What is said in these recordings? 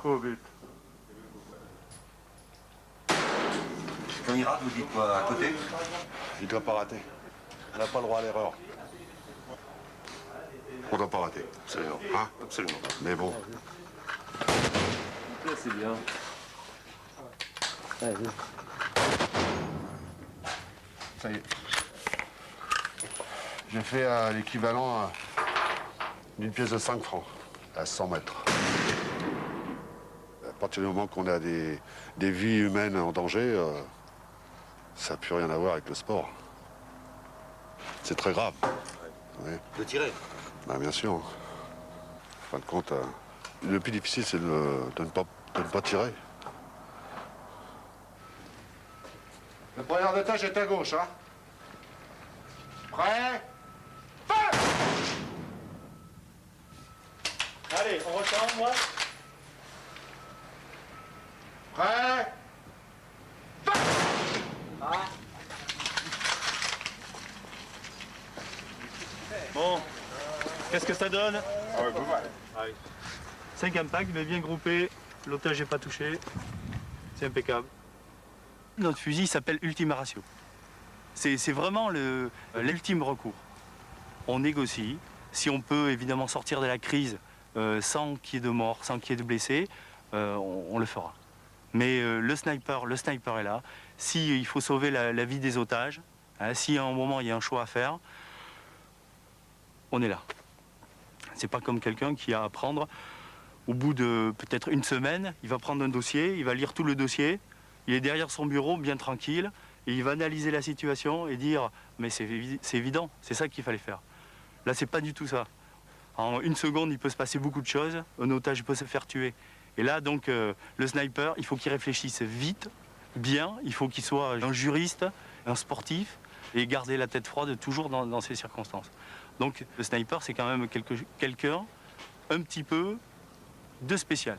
Covid. Quand il rate, vous dites quoi, à côté? Il ne doit pas rater. On n'a pas le droit à l'erreur. On ne doit pas rater. Absolument. Hein? Absolument. Mais bon. Là, c'est bien. Ça y est. J'ai fait l'équivalent d'une pièce de 5 francs, à 100 mètres. À partir du moment qu'on a des vies humaines en danger, ça n'a plus rien à voir avec le sport. C'est très grave. Oui. De tirer? Ben, bien sûr. En fin de compte, le plus difficile, c'est de ne pas tirer. Le preneur de tâche est à gauche, hein? Prêt? Feu! Allez, on retourne, moi. Prêt? Feu! Bon, qu'est-ce que ça donne? 5 impacts, mais bien groupés. L'otage n'est pas touché. C'est impeccable. Notre fusil s'appelle Ultima Ratio. C'est vraiment l'ultime recours. On négocie. Si on peut évidemment sortir de la crise sans qu'il y ait de morts, sans qu'il y ait de blessés, on le fera. Mais le sniper est là. S'il faut sauver la vie des otages, hein, si à un moment il y a un choix à faire, on est là. C'est pas comme quelqu'un qui a à prendre, au bout de peut-être une semaine, il va prendre un dossier, il va lire tout le dossier, il est derrière son bureau, bien tranquille, et il va analyser la situation et dire « mais c'est évident, c'est ça qu'il fallait faire ». Là, c'est pas du tout ça. En une seconde, il peut se passer beaucoup de choses, un otage peut se faire tuer. Et là, donc, le sniper, il faut qu'il réfléchisse vite, bien, il faut qu'il soit un juriste, un sportif, et garder la tête froide toujours dans ces circonstances. Donc, le sniper, c'est quand même quelqu'un un petit peu de spécial.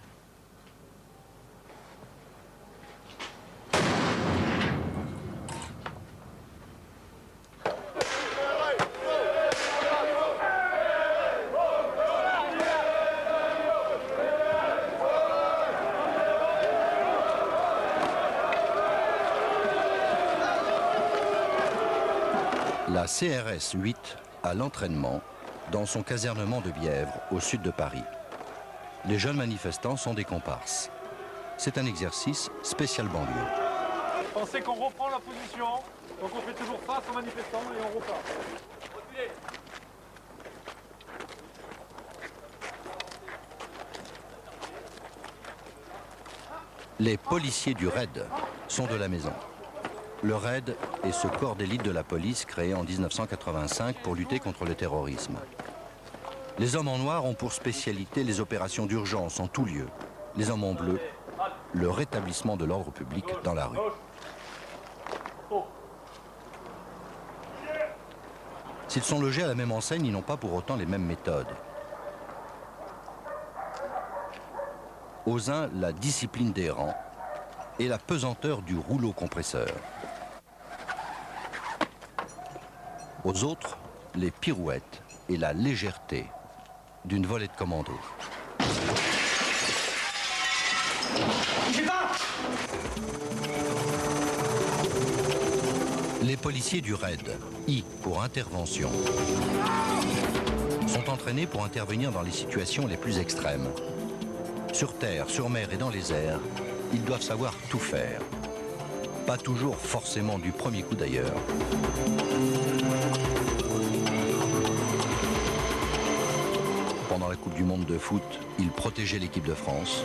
La CRS 8 a l'entraînement dans son casernement de Bièvre, au sud de Paris. Les jeunes manifestants sont des comparses. C'est un exercice spécial banlieue. Pensez qu'on reprend la position, donc on fait toujours face aux manifestants et on repart. Reculez. Les policiers du RAID sont de la maison. Le RAID est ce corps d'élite de la police créé en 1985 pour lutter contre le terrorisme. Les hommes en noir ont pour spécialité les opérations d'urgence en tout lieu. Les hommes en bleu, le rétablissement de l'ordre public dans la rue. S'ils sont logés à la même enseigne, ils n'ont pas pour autant les mêmes méthodes. Aux uns, la discipline des rangs et la pesanteur du rouleau compresseur. Aux autres, les pirouettes et la légèreté d'une volée de commando. Les policiers du RAID, I pour intervention, sont entraînés pour intervenir dans les situations les plus extrêmes. Sur terre, sur mer et dans les airs, ils doivent savoir tout faire. Pas toujours forcément du premier coup d'ailleurs. Pendant la Coupe du Monde de foot, ils protégeaient l'équipe de France.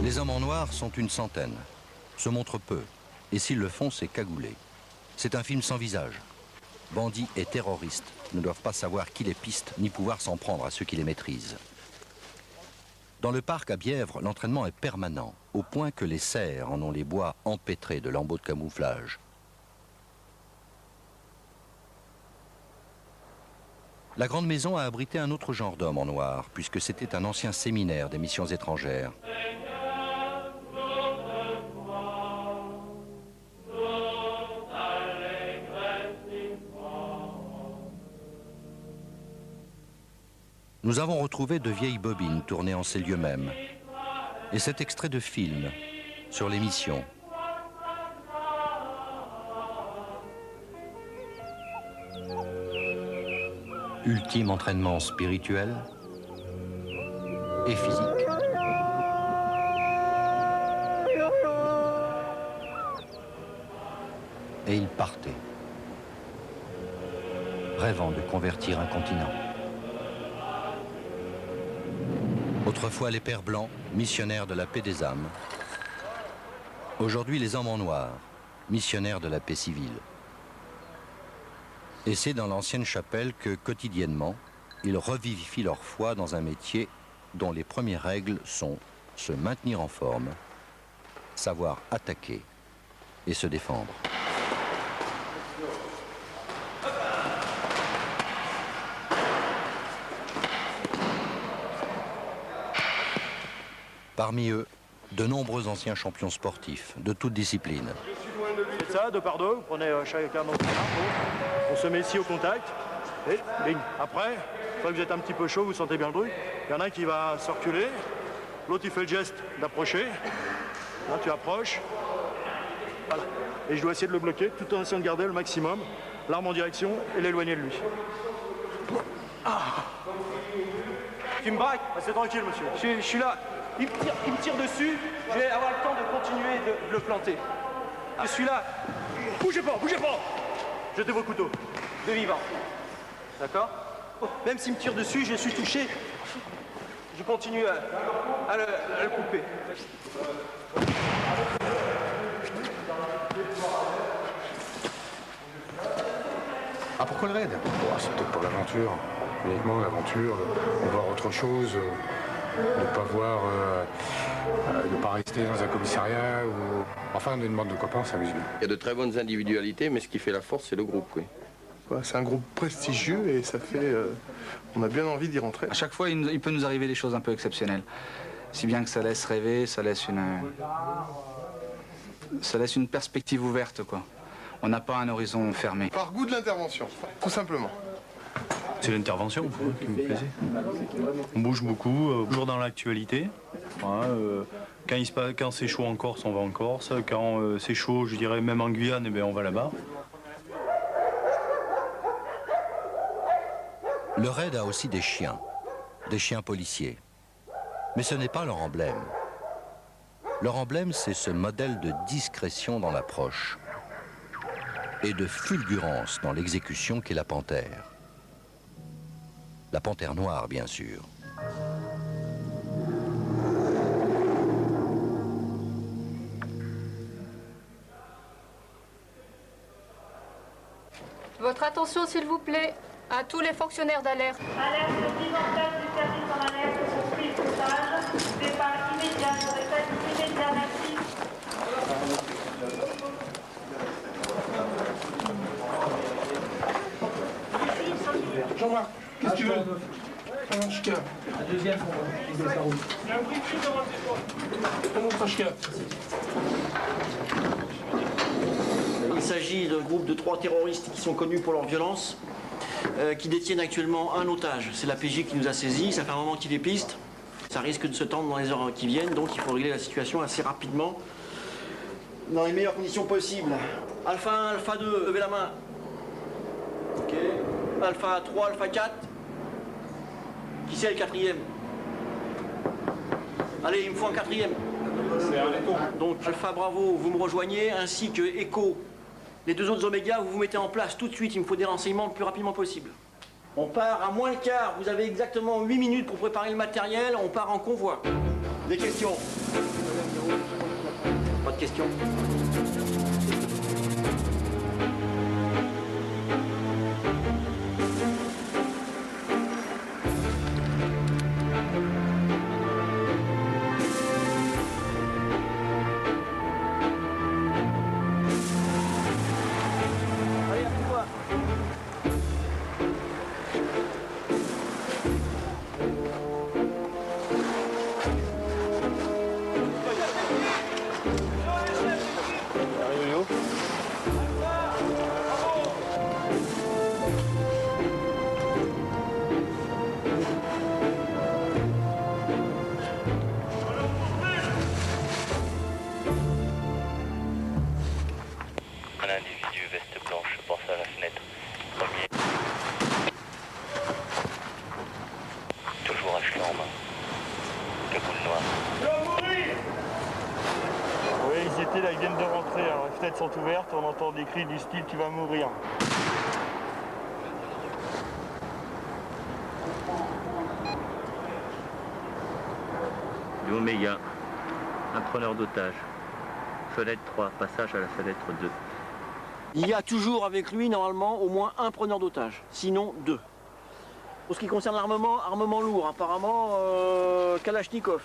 Les hommes en noir sont une centaine, se montrent peu, et s'ils le font, c'est cagoulé. C'est un film sans visage. Bandits et terroristes ne doivent pas savoir qui les piste, ni pouvoir s'en prendre à ceux qui les maîtrisent. Dans le parc à Bièvre, l'entraînement est permanent, au point que les cerfs en ont les bois empêtrés de lambeaux de camouflage. La Grande Maison a abrité un autre genre d'hommes en noir, puisque c'était un ancien séminaire des missions étrangères. Nous avons retrouvé de vieilles bobines tournées en ces lieux mêmes. Et cet extrait de film sur les missions. Ultime entraînement spirituel et physique. Et il partait, rêvant de convertir un continent. Autrefois les pères blancs, missionnaires de la paix des âmes. Aujourd'hui les hommes en noir, missionnaires de la paix civile. Et c'est dans l'ancienne chapelle que, quotidiennement, ils revivifient leur foi dans un métier dont les premières règles sont se maintenir en forme, savoir attaquer et se défendre. Parmi eux, de nombreux anciens champions sportifs, de toutes disciplines. C'est ça, 2 par 2, vous prenez chacun notre main, on se met ici au contact, et bing. Après, une fois que vous êtes un petit peu chaud, vous sentez bien le truc, il y en a un qui va se reculer, l'autre il fait le geste d'approcher, là tu approches, voilà. Et je dois essayer de le bloquer, tout en essayant de garder le maximum, l'arme en direction et l'éloigner de lui. Ah. Tu me braques? C'est tranquille, monsieur. Je suis là. Il me tire dessus, je vais avoir le temps de continuer de le planter. Je suis là. Bougez pas, bougez pas. Jetez vos couteaux. De vivant. D'accord? Même s'il me tire dessus, je suis touché. Je continue à le couper. Ah, pourquoi le raid? C'est peut-être pour l'aventure. Uniquement l'aventure, on voir autre chose. Ne pas voir, ne pas rester dans un commissariat ou enfin une bande de copains, on s'amuse bien. Il y a de très bonnes individualités, mais ce qui fait la force, c'est le groupe, oui. C'est un groupe prestigieux et ça fait, on a bien envie d'y rentrer. À chaque fois, il peut nous arriver des choses un peu exceptionnelles, si bien que ça laisse rêver, ça laisse une perspective ouverte, quoi. On n'a pas un horizon fermé. Par goût de l'intervention, tout simplement. C'est l'intervention qui me plaisait. On bouge beaucoup, toujours dans l'actualité. Quand c'est chaud en Corse, on va en Corse. Quand c'est chaud, je dirais même en Guyane, eh bien, on va là-bas. Le raid a aussi des chiens policiers. Mais ce n'est pas leur emblème. Leur emblème, c'est ce modèle de discrétion dans l'approche et de fulgurance dans l'exécution qu'est la panthère. La panthère noire, bien sûr. Votre attention, s'il vous plaît, à tous les fonctionnaires d'alerte. Alerte de mise en place du service en alerte pour suite otage. Départ immédiat, je répète, immédiat, merci. Jean-Marc, qu'est-ce que tu veux? Un HK. La deuxième, on va roule. Il y a un bruit de fuite devant tes Un autre HK. Il s'agit d'un groupe de 3 terroristes qui sont connus pour leur violence, qui détiennent actuellement un otage. C'est la PJ qui nous a saisis, ça fait un moment qu'ils dépistent. Ça risque de se tendre dans les heures qui viennent, donc il faut régler la situation assez rapidement, dans les meilleures conditions possibles. Alpha 1, Alpha 2, levez la main. Ok. Alpha 3, Alpha 4. Qui c'est le 4e? Allez, il me faut un 4e. Donc Alpha Bravo, vous me rejoignez, ainsi que Echo. Les 2 autres Oméga, vous vous mettez en place tout de suite, il me faut des renseignements le plus rapidement possible. On part à moins le quart, vous avez exactement 8 minutes pour préparer le matériel, on part en convoi. Des questions? Pas de questions? boule noire. Oui, ils étaient là, ils viennent de rentrer. Alors, les fenêtres sont ouvertes, on entend des cris du style tu vas mourir. Du Oméga, un preneur d'otage. Fenêtre 3, passage à la fenêtre 2. Il y a toujours avec lui, normalement, au moins un preneur d'otage, sinon 2. Pour ce qui concerne l'armement, armement lourd, apparemment Kalachnikov,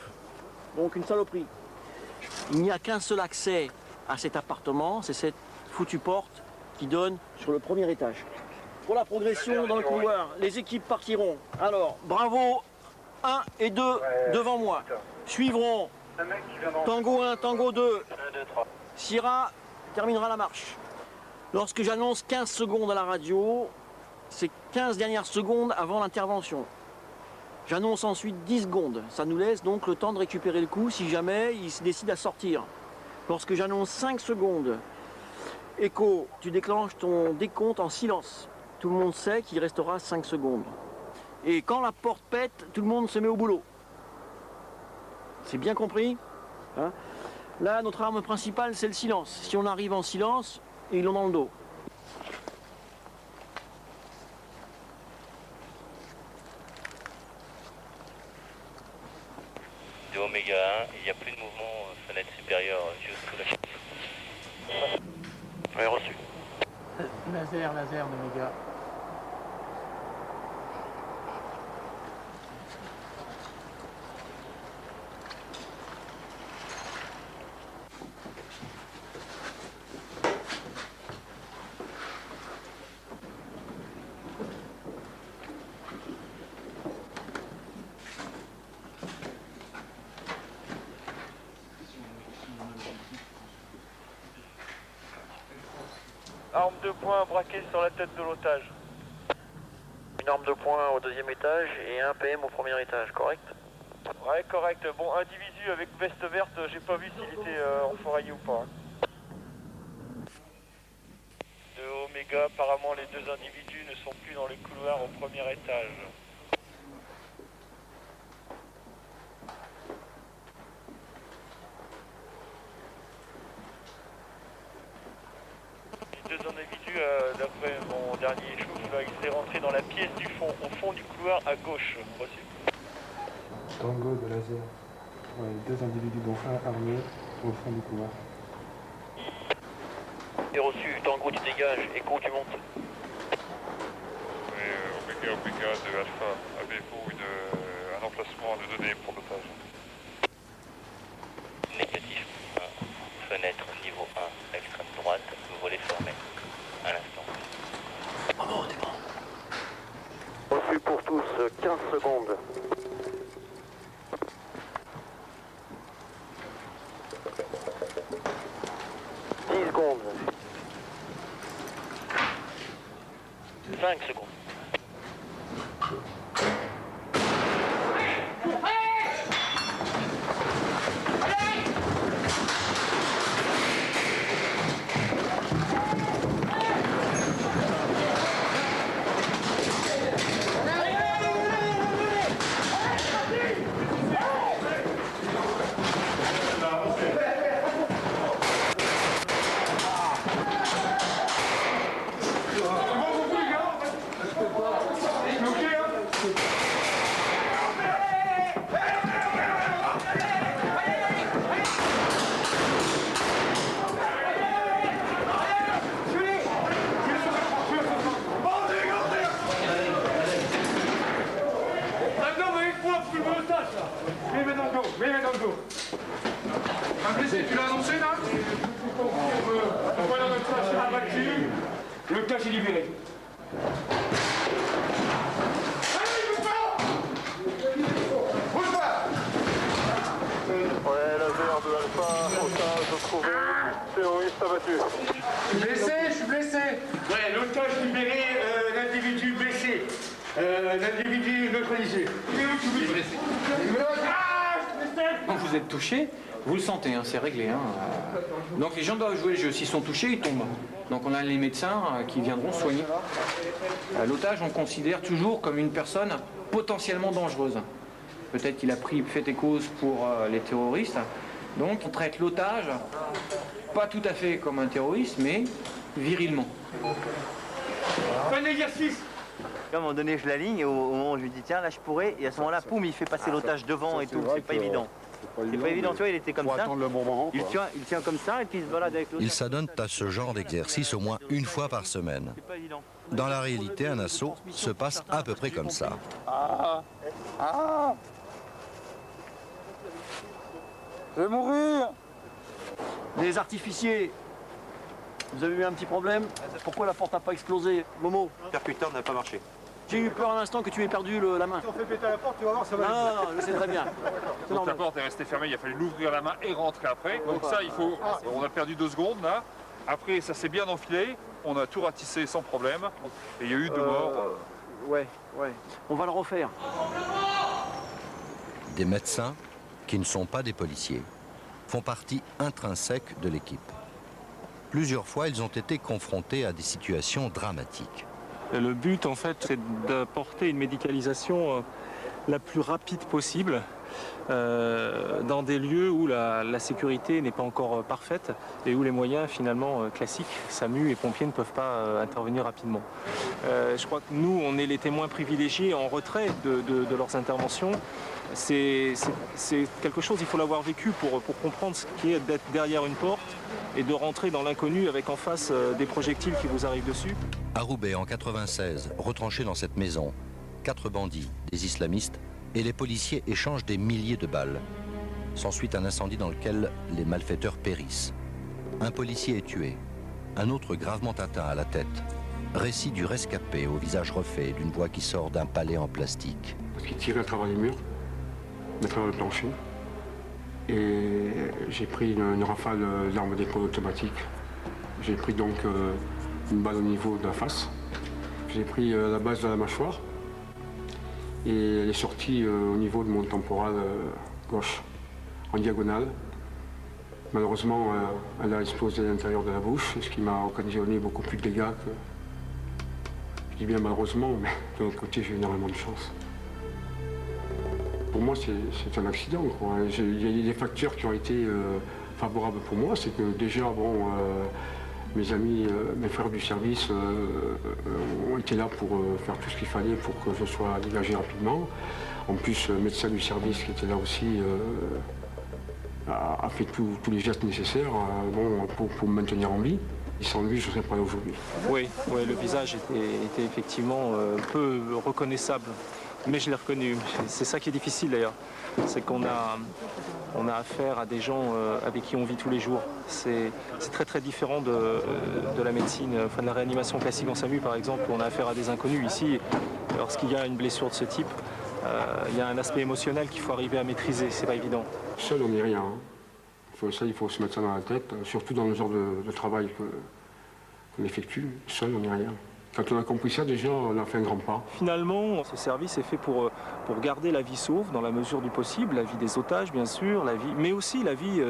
donc une saloperie. Il n'y a qu'un seul accès à cet appartement, c'est cette foutue porte qui donne sur le premier étage. Pour la progression dans le couloir, les équipes partiront. Alors, Bravo 1 et 2 devant moi. Suivront Tango 1, Tango 2. Sierra terminera la marche. Lorsque j'annonce 15 secondes à la radio, c'est 15 dernières secondes avant l'intervention. J'annonce ensuite 10 secondes. Ça nous laisse donc le temps de récupérer le coup si jamais il se décide à sortir. Lorsque j'annonce 5 secondes, Echo, tu déclenches ton décompte en silence. Tout le monde sait qu'il restera 5 secondes. Et quand la porte pète, tout le monde se met au boulot. C'est bien compris, hein? Là, notre arme principale, c'est le silence. Si on arrive en silence, ils l'ont dans le dos. De Oméga 1, il n'y a plus de mouvement fenêtre supérieure juste sous la chaise. Oui, reçu. Laser d'Oméga. Arme de poing braquée sur la tête de l'otage. Une arme de poing au deuxième étage et un PM au premier étage, correct? Ouais, correct. Bon, individu avec veste verte, j'ai pas vu s'il était enfouraillé ou pas. De Oméga, apparemment les deux individus ne sont plus dans le couloir au premier étage. Les deux individus, d'après mon dernier chouf, ils seraient rentrés dans la pièce du fond, au fond du couloir à gauche. Reçu. Tango de laser. Ouais, deux individus dont un armé au fond du couloir. Et reçu, Tango tu dégages, Echo tu montes. Oui, Oméga de Alpha, avez-vous un emplacement à nous donner pour l'otage? Négatif. Fenêtre niveau 1, extrême droite, volet fermé. À l'instant. Bravo, t'es bon. Reçu pour tous, 15 secondes. Secondes. 5 secondes. Un blessé, tu l'as annoncé là? On voit dans notre station abattu, le cache est libéré. Ouais, laser de Alpha, otage retrouvé, terroriste abattu. Blessé, je suis blessé. Ouais, l'otage libéré, l'individu blessé. L'individu neutralisé. Quand vous êtes touché, vous le sentez, hein, c'est réglé. Hein. Donc les gens doivent jouer le jeu. S'ils sont touchés, ils tombent. Donc on a les médecins qui viendront soigner. L'otage, on considère toujours comme une personne potentiellement dangereuse. peut-être qu'il a fait et cause pour les terroristes. Donc on traite l'otage, pas tout à fait comme un terroriste, mais virilement. Fin d'exercice. À un moment donné, je l'aligne et au moment où je lui dis tiens, là je pourrais, et à ce moment-là, poum, il fait passer l'otage devant et tout. C'est pas évident. C'est pas évident, tu vois, il était comme ça. Le bon moment, il tient comme ça et puis il se balade avec l'autre. Ils s'adonnent à ce genre d'exercice au moins une fois par semaine. Dans la réalité, un assaut se passe à peu près comme ça. Je vais mourir. Les artificiers, vous avez eu un petit problème? Pourquoi la porte n'a pas explosé? Momo? Le percuteur n'a pas marché. J'ai eu peur à l'instant que tu aies perdu la main. Si on fait péter la porte, tu vas voir, ça va. Non, je sais très bien. Donc la porte est restée fermée, il a fallu l'ouvrir la main et rentrer après. Donc ça, on a perdu 2 secondes là. Après, ça s'est bien enfilé, on a tout ratissé sans problème. Et il y a eu 2 morts. Ouais. On va le refaire. Des médecins, qui ne sont pas des policiers, font partie intrinsèque de l'équipe. Plusieurs fois, ils ont été confrontés à des situations dramatiques. Le but, en fait, c'est d'apporter une médicalisation la plus rapide possible dans des lieux où la sécurité n'est pas encore parfaite et où les moyens, finalement, classiques, SAMU et pompiers ne peuvent pas intervenir rapidement. Je crois que nous, on est les témoins privilégiés en retrait de leurs interventions. C'est quelque chose, il faut l'avoir vécu pour comprendre ce qu'est d'être derrière une porte et de rentrer dans l'inconnu avec en face des projectiles qui vous arrivent dessus. À Roubaix, en 96, retranchés dans cette maison, 4 bandits, des islamistes, et les policiers échangent des milliers de balles. S'ensuit un incendie dans lequel les malfaiteurs périssent. Un policier est tué, un autre gravement atteint à la tête. Récit du rescapé au visage refait, d'une voix qui sort d'un palais en plastique. Parce qu'il tirait à travers les murs, à travers le plancher. Et j'ai pris une rafale d'armes d'épaule automatique. J'ai pris donc une balle au niveau de la face. J'ai pris la base de la mâchoire. Et elle est sortie au niveau de mon temporal gauche, en diagonale. Malheureusement, elle a explosé à l'intérieur de la bouche, ce qui m'a occasionné beaucoup plus de dégâts que... Je dis bien malheureusement, mais de l'autre côté, j'ai énormément de chance. Pour moi, c'est un accident, quoi. Il y a des facteurs qui ont été favorables pour moi. C'est que déjà, bon, mes amis, mes frères du service ont été là pour faire tout ce qu'il fallait pour que je sois dégagé rapidement. En plus, le médecin du service qui était là aussi a fait tous les gestes nécessaires pour me maintenir en vie. Et sans lui, je ne serais pas là aujourd'hui. Oui, le visage était effectivement peu reconnaissable. Mais je l'ai reconnu. C'est ça qui est difficile d'ailleurs. C'est qu'on a affaire à des gens avec qui on vit tous les jours. C'est très très différent de la médecine, enfin de la réanimation classique en SAMU par exemple, où on a affaire à des inconnus. Ici, lorsqu'il y a une blessure de ce type, il y a un aspect émotionnel qu'il faut arriver à maîtriser. C'est pas évident. Seul, on n'est rien. Il faut se mettre ça dans la tête, surtout dans le genre de travail qu'on effectue. Seul, on n'est rien. Quand on a compris ça, déjà, on a fait un grand pas. Finalement, ce service est fait pour garder la vie sauve dans la mesure du possible, la vie des otages, bien sûr, mais aussi la vie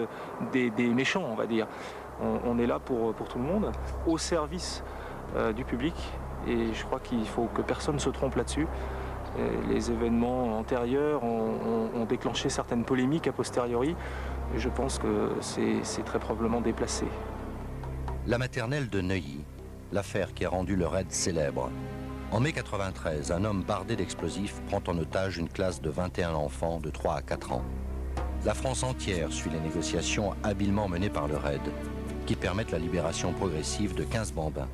des méchants, on va dire. On est là pour tout le monde, au service du public, et je crois qu'il faut que personne ne se trompe là-dessus. Les événements antérieurs ont déclenché certaines polémiques a posteriori, et je pense que c'est très probablement déplacé. La maternelle de Neuilly, l'affaire qui a rendu le raid célèbre. En mai 93, un homme bardé d'explosifs prend en otage une classe de 21 enfants de 3 à 4 ans. La France entière suit les négociations habilement menées par le raid, qui permettent la libération progressive de 15 bambins.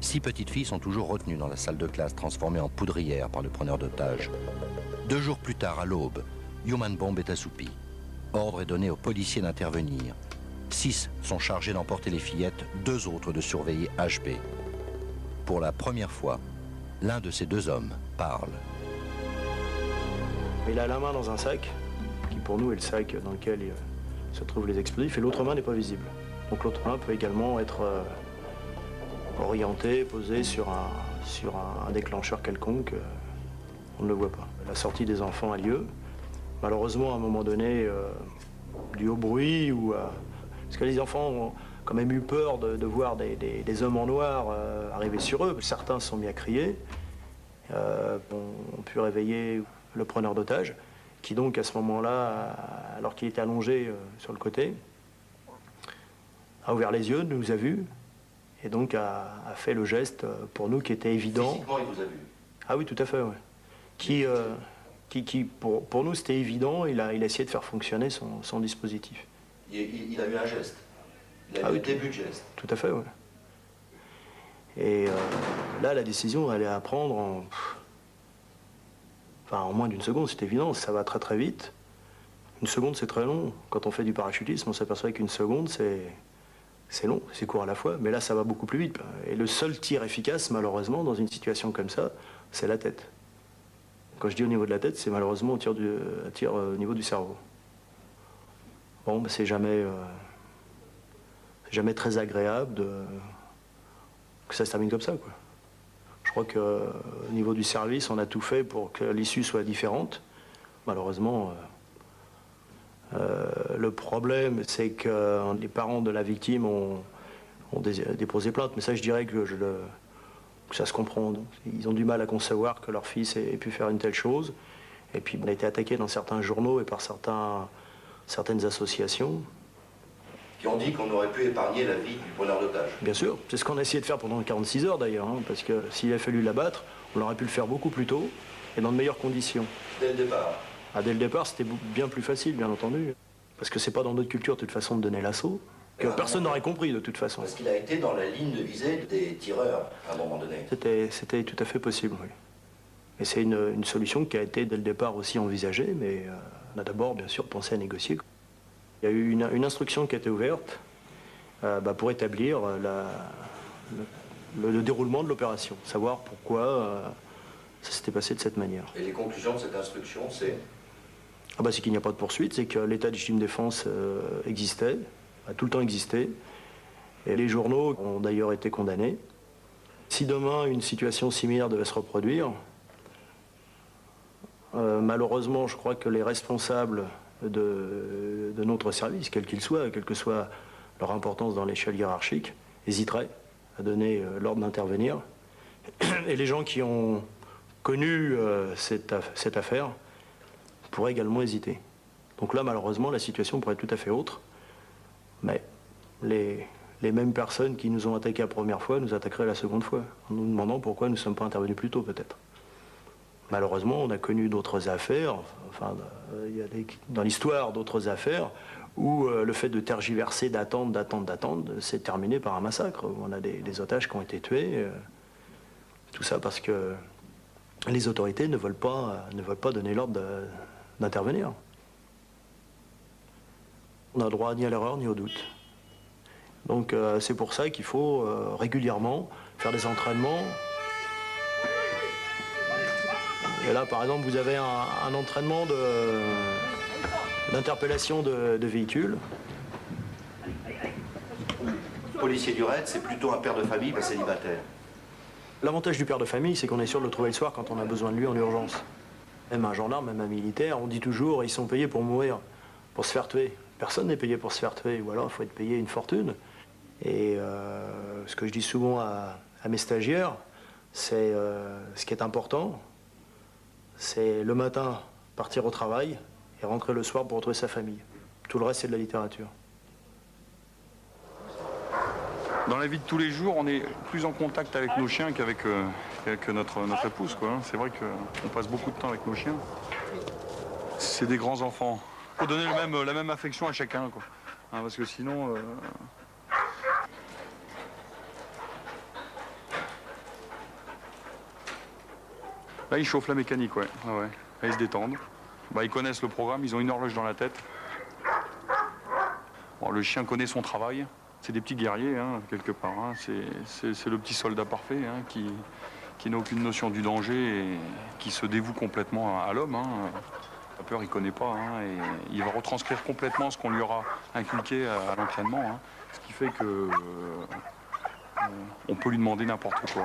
6 petites filles sont toujours retenues dans la salle de classe transformée en poudrière par le preneur d'otages. 2 jours plus tard, à l'aube, Human Bomb est assoupi. Ordre est donné aux policiers d'intervenir. 6 sont chargés d'emporter les fillettes, 2 autres de surveiller HB. Pour la première fois, l'un de ces 2 hommes parle. Il a la main dans un sac, qui pour nous est le sac dans lequel se trouvent les explosifs, et l'autre main n'est pas visible. Donc l'autre main peut également être orientée, posée sur un déclencheur quelconque. On ne le voit pas. La sortie des enfants a lieu. Malheureusement, à un moment donné, dû au bruit ou parce que les enfants ont quand même eu peur de voir des hommes en noir arriver sur eux. Certains se sont mis à crier, ont pu réveiller le preneur d'otages. qui donc à ce moment-là, alors qu'il était allongé sur le côté, a ouvert les yeux, nous a vus, et donc a fait le geste pour nous qui était évident. Physiquement, il vous a vu? Ah oui, tout à fait, ouais. Qui pour nous, c'était évident, il a essayé de faire fonctionner son dispositif. Il a eu un geste. Il a eu le début de geste. Tout à fait, oui. Et là, la décision, elle est à prendre en moins d'une seconde, c'est évident, ça va très très vite. Une seconde, c'est très long. Quand on fait du parachutisme, on s'aperçoit qu'une seconde, c'est long, c'est court à la fois, mais là, ça va beaucoup plus vite. Et le seul tir efficace, malheureusement, dans une situation comme ça, c'est la tête. Quand je dis au niveau de la tête, c'est malheureusement un tir au niveau du cerveau. Bon, ben, c'est jamais très agréable que ça se termine comme ça, quoi. Je crois qu'au niveau du service, on a tout fait pour que l'issue soit différente. Malheureusement, le problème, c'est que les parents de la victime ont déposé plainte. Mais ça, je dirais que ça se comprend. Donc, ils ont du mal à concevoir que leur fils ait pu faire une telle chose. Et puis, on a été attaqué dans certains journaux et par certaines associations. Qui ont dit qu'on aurait pu épargner la vie du preneur d'otage. Bien sûr, c'est ce qu'on a essayé de faire pendant 46 heures d'ailleurs, hein, parce que s'il a fallu l'abattre, on aurait pu le faire beaucoup plus tôt et dans de meilleures conditions. Dès le départ? Dès le départ, c'était bien plus facile, bien entendu. Parce que c'est pas dans notre culture, de toute façon, de donner l'assaut, que personne n'aurait compris, de toute façon. Parce qu'il a été dans la ligne de visée des tireurs, à un moment donné. C'était tout à fait possible, oui. Et c'est une solution qui a été, dès le départ, aussi envisagée, mais on a d'abord, bien sûr, pensé à négocier. Il y a eu une instruction qui a été ouverte pour établir le déroulement de l'opération, savoir pourquoi ça s'était passé de cette manière. Et les conclusions de cette instruction, c'est? C'est qu'il n'y a pas de poursuite, c'est que l'état de légitime défense existait, a tout le temps existé, et les journaux ont d'ailleurs été condamnés. Si demain une situation similaire devait se reproduire, malheureusement, je crois que les responsables de notre service, quel qu'il soit, quelle que soit leur importance dans l'échelle hiérarchique, hésiteraient à donner l'ordre d'intervenir. Et les gens qui ont connu cette affaire pourraient également hésiter. Donc là, malheureusement, la situation pourrait être tout à fait autre. Mais les mêmes personnes qui nous ont attaqués la première fois nous attaqueraient la seconde fois, en nous demandant pourquoi nous ne sommes pas intervenus plus tôt, peut-être. Malheureusement, on a connu d'autres affaires, il y a dans l'histoire d'autres affaires, où le fait de tergiverser, d'attendre, s'est terminé par un massacre, où on a des otages qui ont été tués. Tout ça parce que les autorités ne veulent pas donner l'ordre d'intervenir. On n'a droit ni à l'erreur ni au doute. Donc c'est pour ça qu'il faut régulièrement faire des entraînements. Et là, par exemple, vous avez un entraînement d'interpellation de véhicules. Le policier du raid, c'est plutôt un père de famille, pas célibataire. L'avantage du père de famille, c'est qu'on est sûr de le trouver le soir quand on a besoin de lui en urgence. Même un gendarme, même un militaire, on dit toujours, ils sont payés pour mourir, pour se faire tuer. Personne n'est payé pour se faire tuer, ou alors il faut être payé une fortune. Et ce que je dis souvent à mes stagiaires, c'est ce qui est important, c'est le matin partir au travail et rentrer le soir pour retrouver sa famille. Tout le reste, c'est de la littérature. Dans la vie de tous les jours, on est plus en contact avec nos chiens qu'avec notre épouse, quoi. C'est vrai qu'on passe beaucoup de temps avec nos chiens. C'est des grands enfants. Il faut donner la même affection à chacun, quoi. Hein, parce que sinon... Là, ils chauffent la mécanique, ouais. Ah ouais. Là, ils se détendent. Ils connaissent le programme, ils ont une horloge dans la tête. Bon, le chien connaît son travail. C'est des petits guerriers, hein, quelque part. Hein. C'est le petit soldat parfait, hein, qui n'a aucune notion du danger et qui se dévoue complètement à l'homme. Hein. La peur, il ne connaît pas. Hein, et il va retranscrire complètement ce qu'on lui aura inculqué à l'entraînement. Hein, ce qui fait que on peut lui demander n'importe quoi.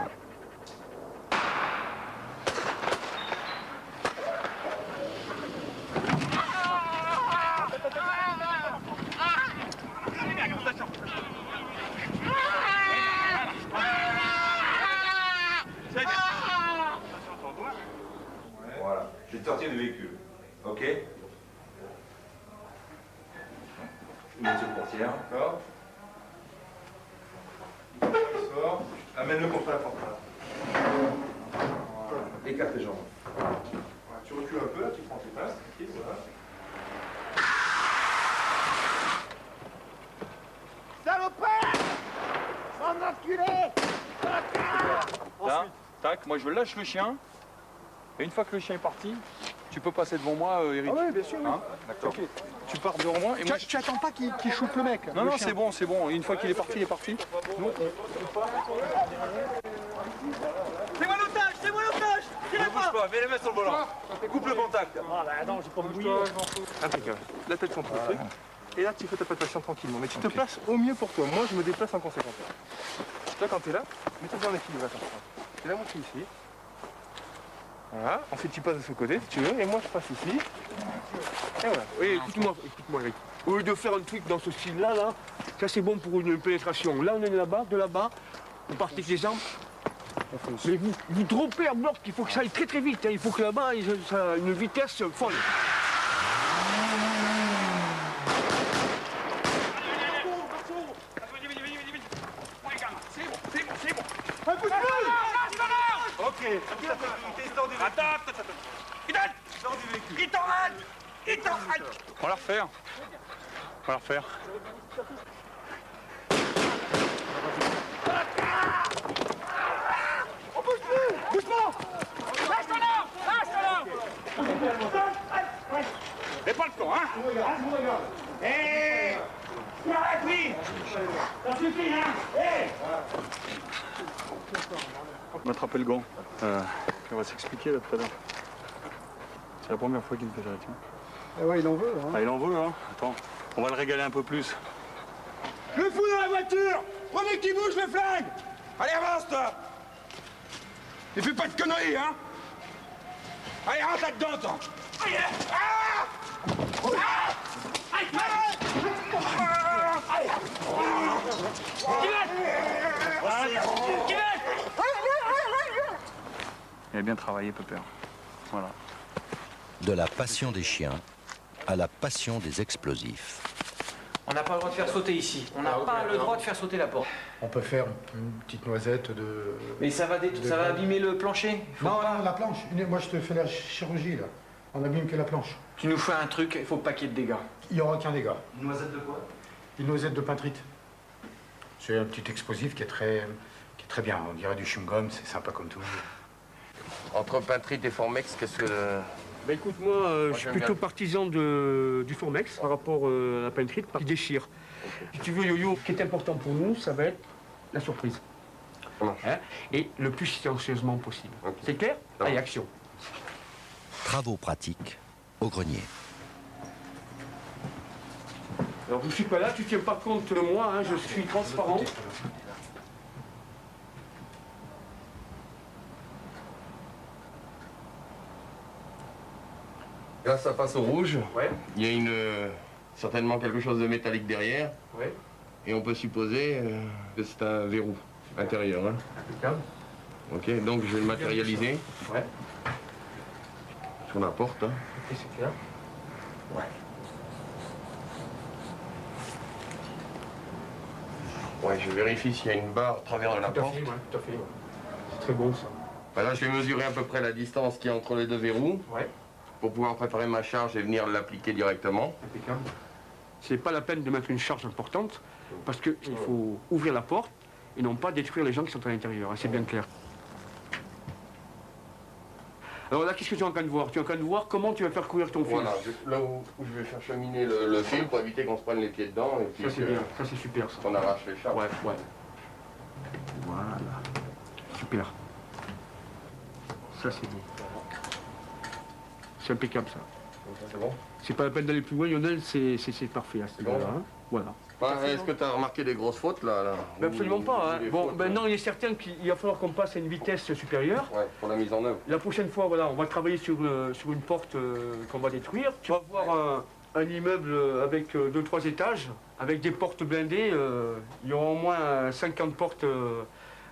Voilà, je vais te sortir du véhicule, ok? Une voiture portière. D'accord. Il sort. Amène-le contre la porte. Écarte les jambes. Voilà, tu recules un peu, là, tu prends tes places. Okay, voilà. Salopard! Mon enculé! Là, tac, moi je lâche le chien. Et une fois que le chien est parti, tu peux passer devant moi, Eric. Ah oui, bien sûr. Oui. Hein, d'accord. Okay. Tu pars devant moi et moi. Tu attends pas qu'il chope le mec. Non, non, c'est bon, c'est bon. Une fois qu'il est parti, il est parti. Nous, C'est moi l'otage! C'est moi l'otage! ne bouge pas, mets les mains sur le volant. Coupe le contact. Ah bah non, j'ai pas mouillé. Impeccable. La tête contre le truc. Et là, tu fais ta palpation tranquillement. Mais tu te places au mieux pour toi. Moi, je me déplace en conséquence. Là, quand tu es là, mets-toi bien en équilibre. Tu es là, moi, je suis ici. Voilà. Ensuite, tu passes de ce côté, si tu veux. Et moi, je passe ici. Et voilà. Oui, écoute-moi, Eric. Au lieu de faire un truc dans ce style-là, là, ça c'est bon pour une pénétration. Là, on est là-bas, de là-bas. On part avec les armes. Mais vous trompez à bord qu'il faut que ça aille très très vite. Hein. Il faut que là-bas, ça a une vitesse folle. Un coup de boule! Ok. Attends. Il t'enrage! On va la refaire. On va la refaire. On bouge plus! Bouge-moi! Lâche-toi là! Et pas le temps, hein? Hé! Tu arrêtes, oui! Ça suffit, hein? Hé! On va attraper le gant. On va s'expliquer là tout à l'heure. C'est la première fois qu'il me fait ça, tiens. Ah ouais, il en veut, hein. Ah, il en veut, hein. Attends, on va le régaler un peu plus. Le fou dans la voiture! Premier qui bouge, le flingue! Allez, avance, toi! Et fais pas de conneries, hein! Allez, rentre là-dedans, toi! Aïe! Ah! Ah! Aïe! Aïe! Il a bien travaillé, Pepper. Voilà. De la passion des chiens à la passion des explosifs. On n'a pas le droit de faire sauter ici. On n'a pas le droit de faire sauter la porte. On peut faire une petite noisette de... Mais ça va, ça va abîmer le plancher. Non, la planche. Moi, je te fais la chirurgie, là. On abîme que la planche. Tu nous fais un truc, il faut pas qu'il y ait de dégâts. Il n'y aura aucun dégât. Une noisette de quoi? Une noisette de peintrite. C'est un petit explosif qui est très bien. On dirait du chewing-gum, c'est sympa comme tout. Entre peintrite et Formex, qu'est-ce que... Bah écoute, moi, je suis plutôt partisan du Formex par rapport à la peintrite, qui déchire. Okay. Si tu veux, Yo-Yo, ce qui est important pour nous, ça va être la surprise. Hein? Et le plus silencieusement possible. Okay. C'est clair? Allez, action. Travaux pratiques au grenier. Alors, je ne suis pas là, tu ne tiens pas compte de moi, hein, je suis transparent. Là, ça passe au rouge. Ouais. Il y a certainement quelque chose de métallique derrière. Ouais. Et on peut supposer que c'est un verrou intérieur. Hein. Impeccable. Ok, donc je vais le matérialiser. Ouais. Sur la porte. Hein. Ok, c'est clair. Ouais. Ouais, je vérifie s'il y a une barre à travers de la porte. Fait, ouais, tout à fait. Ouais. C'est très bon, ça. Ben là, je vais mesurer à peu près la distance qu'il y a entre les deux verrous. Ouais. Pour pouvoir préparer ma charge et venir l'appliquer directement. Impeccable. C'est pas la peine de mettre une charge importante, parce qu'il faut ouvrir la porte et non pas détruire les gens qui sont à l'intérieur, hein, c'est bien clair. Alors là, qu'est-ce que tu es en train de voir? Tu es en train de voir comment tu vas faire courir ton fil. Voilà, là où je vais faire cheminer le fil pour éviter qu'on se prenne les pieds dedans. Et puis ça c'est bien, ça c'est super ça. On arrache les charges. Ouais. Voilà. Super. Ça c'est bon. C'est impeccable ça. C'est bon? C'est pas la peine d'aller plus loin, Lionel, c'est parfait à ce niveau-là. Hein. Voilà. Est-ce que tu as remarqué des grosses fautes là, Ben absolument pas. Hein. Bon, maintenant il est certain qu'il va falloir qu'on passe à une vitesse supérieure. Ouais, pour la mise en œuvre. La prochaine fois, voilà, on va travailler sur une porte qu'on va détruire. Tu vas voir un immeuble avec 2-3 étages, avec des portes blindées. Il y aura au moins 50 portes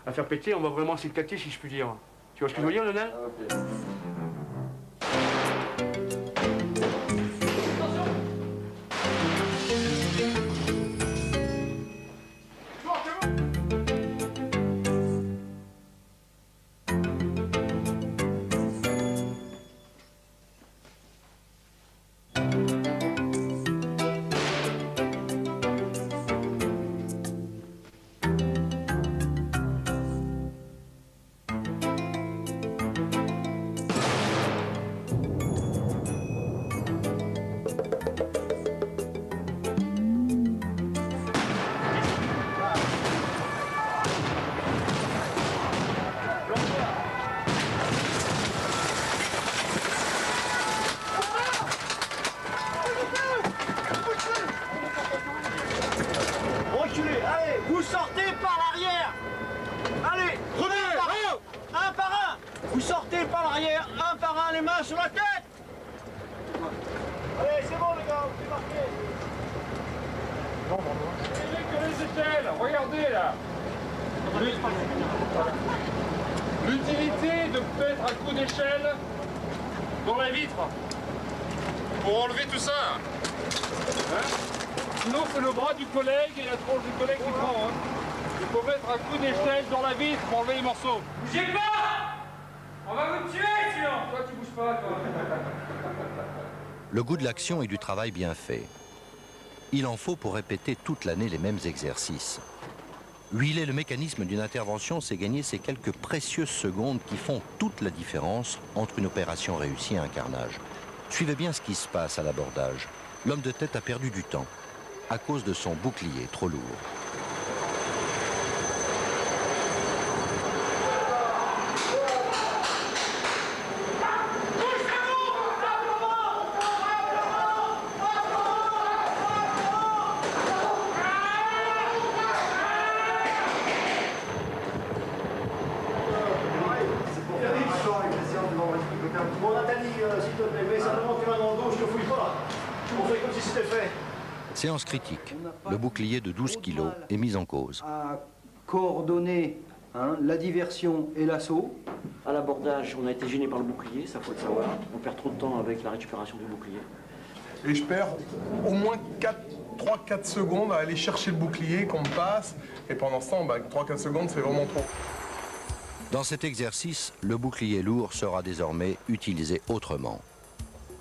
à faire péter. On va vraiment s'éclater, si je puis dire. Tu vois ce que je veux dire, Lionel? Okay. regardez là. L'utilité de mettre un coup d'échelle dans la vitre pour enlever tout ça. Hein? Sinon c'est le bras du collègue et la tronche du collègue qui prend. Hein. Il faut mettre un coup d'échelle dans la vitre pour enlever les morceaux. Bougez pas! On va vous tuer sinon! Toi tu bouges pas toi. Le goût de l'action et du travail bien fait. Il en faut pour répéter toute l'année les mêmes exercices. Huiler le mécanisme d'une intervention, c'est gagner ces quelques précieuses secondes qui font toute la différence entre une opération réussie et un carnage. Suivez bien ce qui se passe à l'abordage. L'homme de tête a perdu du temps à cause de son bouclier trop lourd. Bon Nathalie, s'il te plaît, mets simplement tes mains dans le dos, je te fouille pas. On fait comme si c'était fait. Séance critique. Le bouclier de 12 kilos est mis en cause. À coordonner la diversion et l'assaut. À l'abordage, on a été gêné par le bouclier, ça faut le savoir. On perd trop de temps avec la récupération du bouclier. Et je perds au moins 3-4 secondes à aller chercher le bouclier qu'on me passe. Et pendant ce temps, 3-4 secondes, c'est vraiment trop. Dans cet exercice, le bouclier lourd sera désormais utilisé autrement.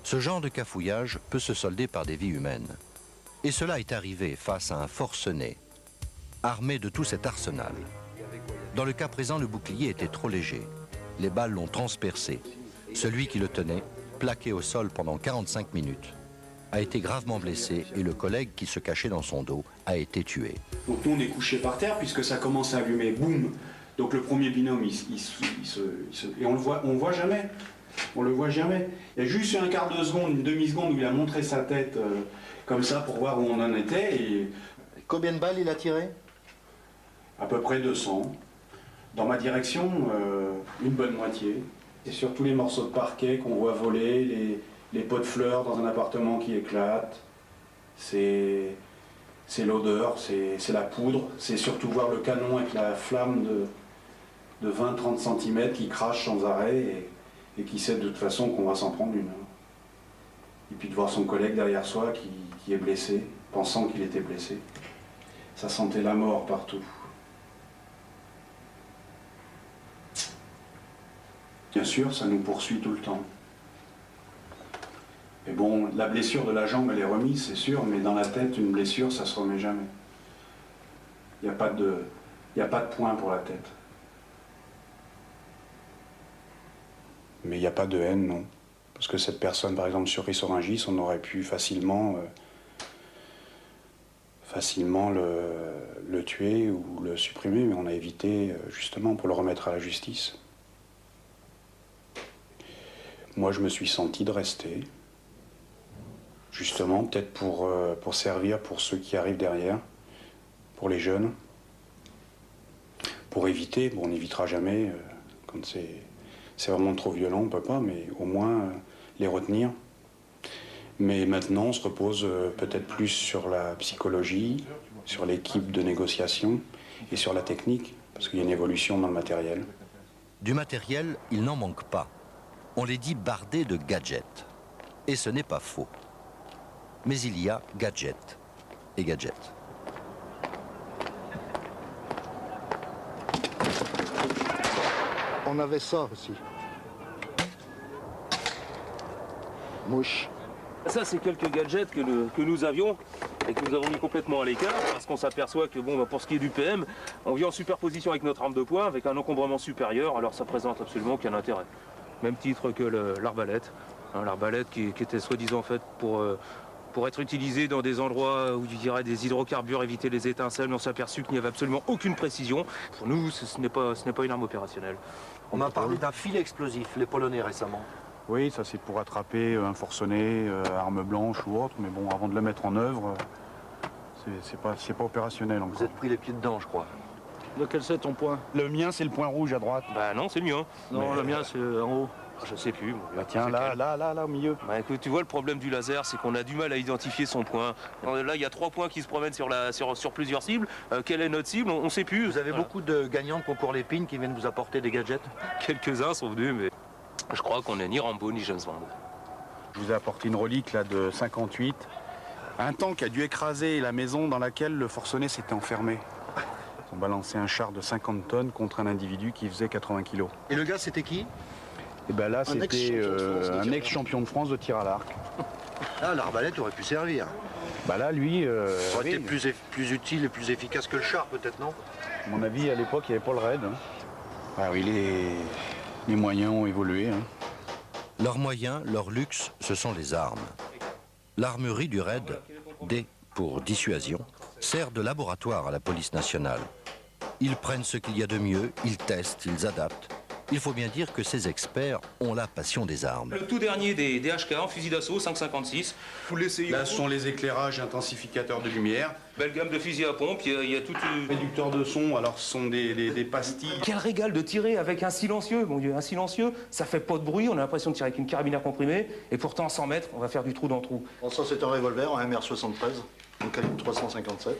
Ce genre de cafouillage peut se solder par des vies humaines. Et cela est arrivé face à un forcené, armé de tout cet arsenal. Dans le cas présent, le bouclier était trop léger. Les balles l'ont transpercé. Celui qui le tenait, plaqué au sol pendant 45 minutes, a été gravement blessé et le collègue qui se cachait dans son dos a été tué. Donc nous, on est couché par terre puisque ça commence à allumer, boum. Donc le premier binôme, et on le voit jamais. On le voit jamais. Il y a juste un quart de seconde, une demi-seconde où il a montré sa tête comme ça pour voir où on en était. Et... Combien de balles il a tiré? À peu près 200. Dans ma direction, une bonne moitié. Et sur tous les morceaux de parquet qu'on voit voler, les pots de fleurs dans un appartement qui éclatent, c'est l'odeur, c'est la poudre, c'est surtout voir le canon avec la flamme de 20-30 cm qui crache sans arrêt et qui sait de toute façon qu'on va s'en prendre une. Et puis de voir son collègue derrière soi qui est blessé, pensant qu'il était blessé. Ça sentait la mort partout. Bien sûr, ça nous poursuit tout le temps. Et bon, la blessure de la jambe, elle est remise, c'est sûr, mais dans la tête, une blessure, ça se remet jamais. Il n'y a pas de point pour la tête. Mais il n'y a pas de haine, non. Parce que cette personne, par exemple, sur Rissorangis, on aurait pu facilement le tuer ou le supprimer, mais on a évité, justement, pour le remettre à la justice. Moi, je me suis senti de rester. Justement, peut-être pour servir pour ceux qui arrivent derrière, pour les jeunes, pour éviter, bon, on n'évitera jamais, quand c'est vraiment trop violent, on ne peut pas, mais au moins les retenir. Mais maintenant, on se repose peut-être plus sur la psychologie, sur l'équipe de négociation et sur la technique, parce qu'il y a une évolution dans le matériel. Du matériel, il n'en manque pas. On les dit bardés de gadgets. Et ce n'est pas faux. Mais il y a gadget et gadget. On avait ça aussi. Mouche. Ça, c'est quelques gadgets que nous avions et que nous avons mis complètement à l'écart parce qu'on s'aperçoit que bon, pour ce qui est du PM, on vient en superposition avec notre arme de poing avec un encombrement supérieur, alors ça présente absolument aucun intérêt. Même titre que l'arbalète. L'arbalète qui était soi-disant faite pour être utilisée dans des endroits où il y aurait des hydrocarbures, éviter les étincelles, mais on s'est aperçu qu'il n'y avait absolument aucune précision. Pour nous, ce n'est pas une arme opérationnelle. On a parlé d'un filet explosif, les Polonais récemment. Oui, ça c'est pour attraper un forcené, arme blanche ou autre, mais bon, avant de le mettre en œuvre, c'est pas opérationnel encore. Vous êtes pris les pieds dedans, je crois. Lequel c'est ton point? Le mien, c'est le point rouge à droite. Bah non, c'est le mien. Non, le mien, c'est en haut. Je sais plus. Bah tiens, là, au milieu. Bah écoute, tu vois, le problème du laser, c'est qu'on a du mal à identifier son point. Là, il y a 3 points qui se promènent sur plusieurs cibles. Quelle est notre cible? On ne sait plus. Vous avez beaucoup de gagnants de concours Lépine qui viennent vous apporter des gadgets? Quelques-uns sont venus, mais je crois qu'on n'est ni Rambo ni James Bond. Je vous ai apporté une relique là de 58. Un tank a dû écraser la maison dans laquelle le forcené s'était enfermé. Ils ont balancé un char de 50 tonnes contre un individu qui faisait 80 kilos. Et le gars, c'était qui? Et ben là, c'était un ex-champion de France de tir à l'arc. Ah, l'arbalète aurait pu servir. Bah là, lui... ça aurait été plus utile et plus efficace que le char, peut-être, non? À mon avis, à l'époque, il n'y avait pas le raid. Hein. Ah oui, les moyens ont évolué. Hein. Leurs moyens, leur luxe, ce sont les armes. L'armurerie du raid, D pour dissuasion, sert de laboratoire à la police nationale. Ils prennent ce qu'il y a de mieux, ils testent, ils adaptent. Il faut bien dire que ces experts ont la passion des armes. Le tout dernier des HK en fusil d'assaut 5,56. Vous l'essayez. Là, ce sont les éclairages intensificateurs de lumière. Belle gamme de fusils à pompe, il y a tout... Réducteurs de son, alors ce sont des pastilles. Quel régal de tirer avec un silencieux, mon Dieu, un silencieux, ça fait pas de bruit, on a l'impression de tirer avec une carabine à comprimer, et pourtant à 100 mètres, on va faire du trou dans trou. Bon, ça c'est un revolver, un MR73, en calibre 357.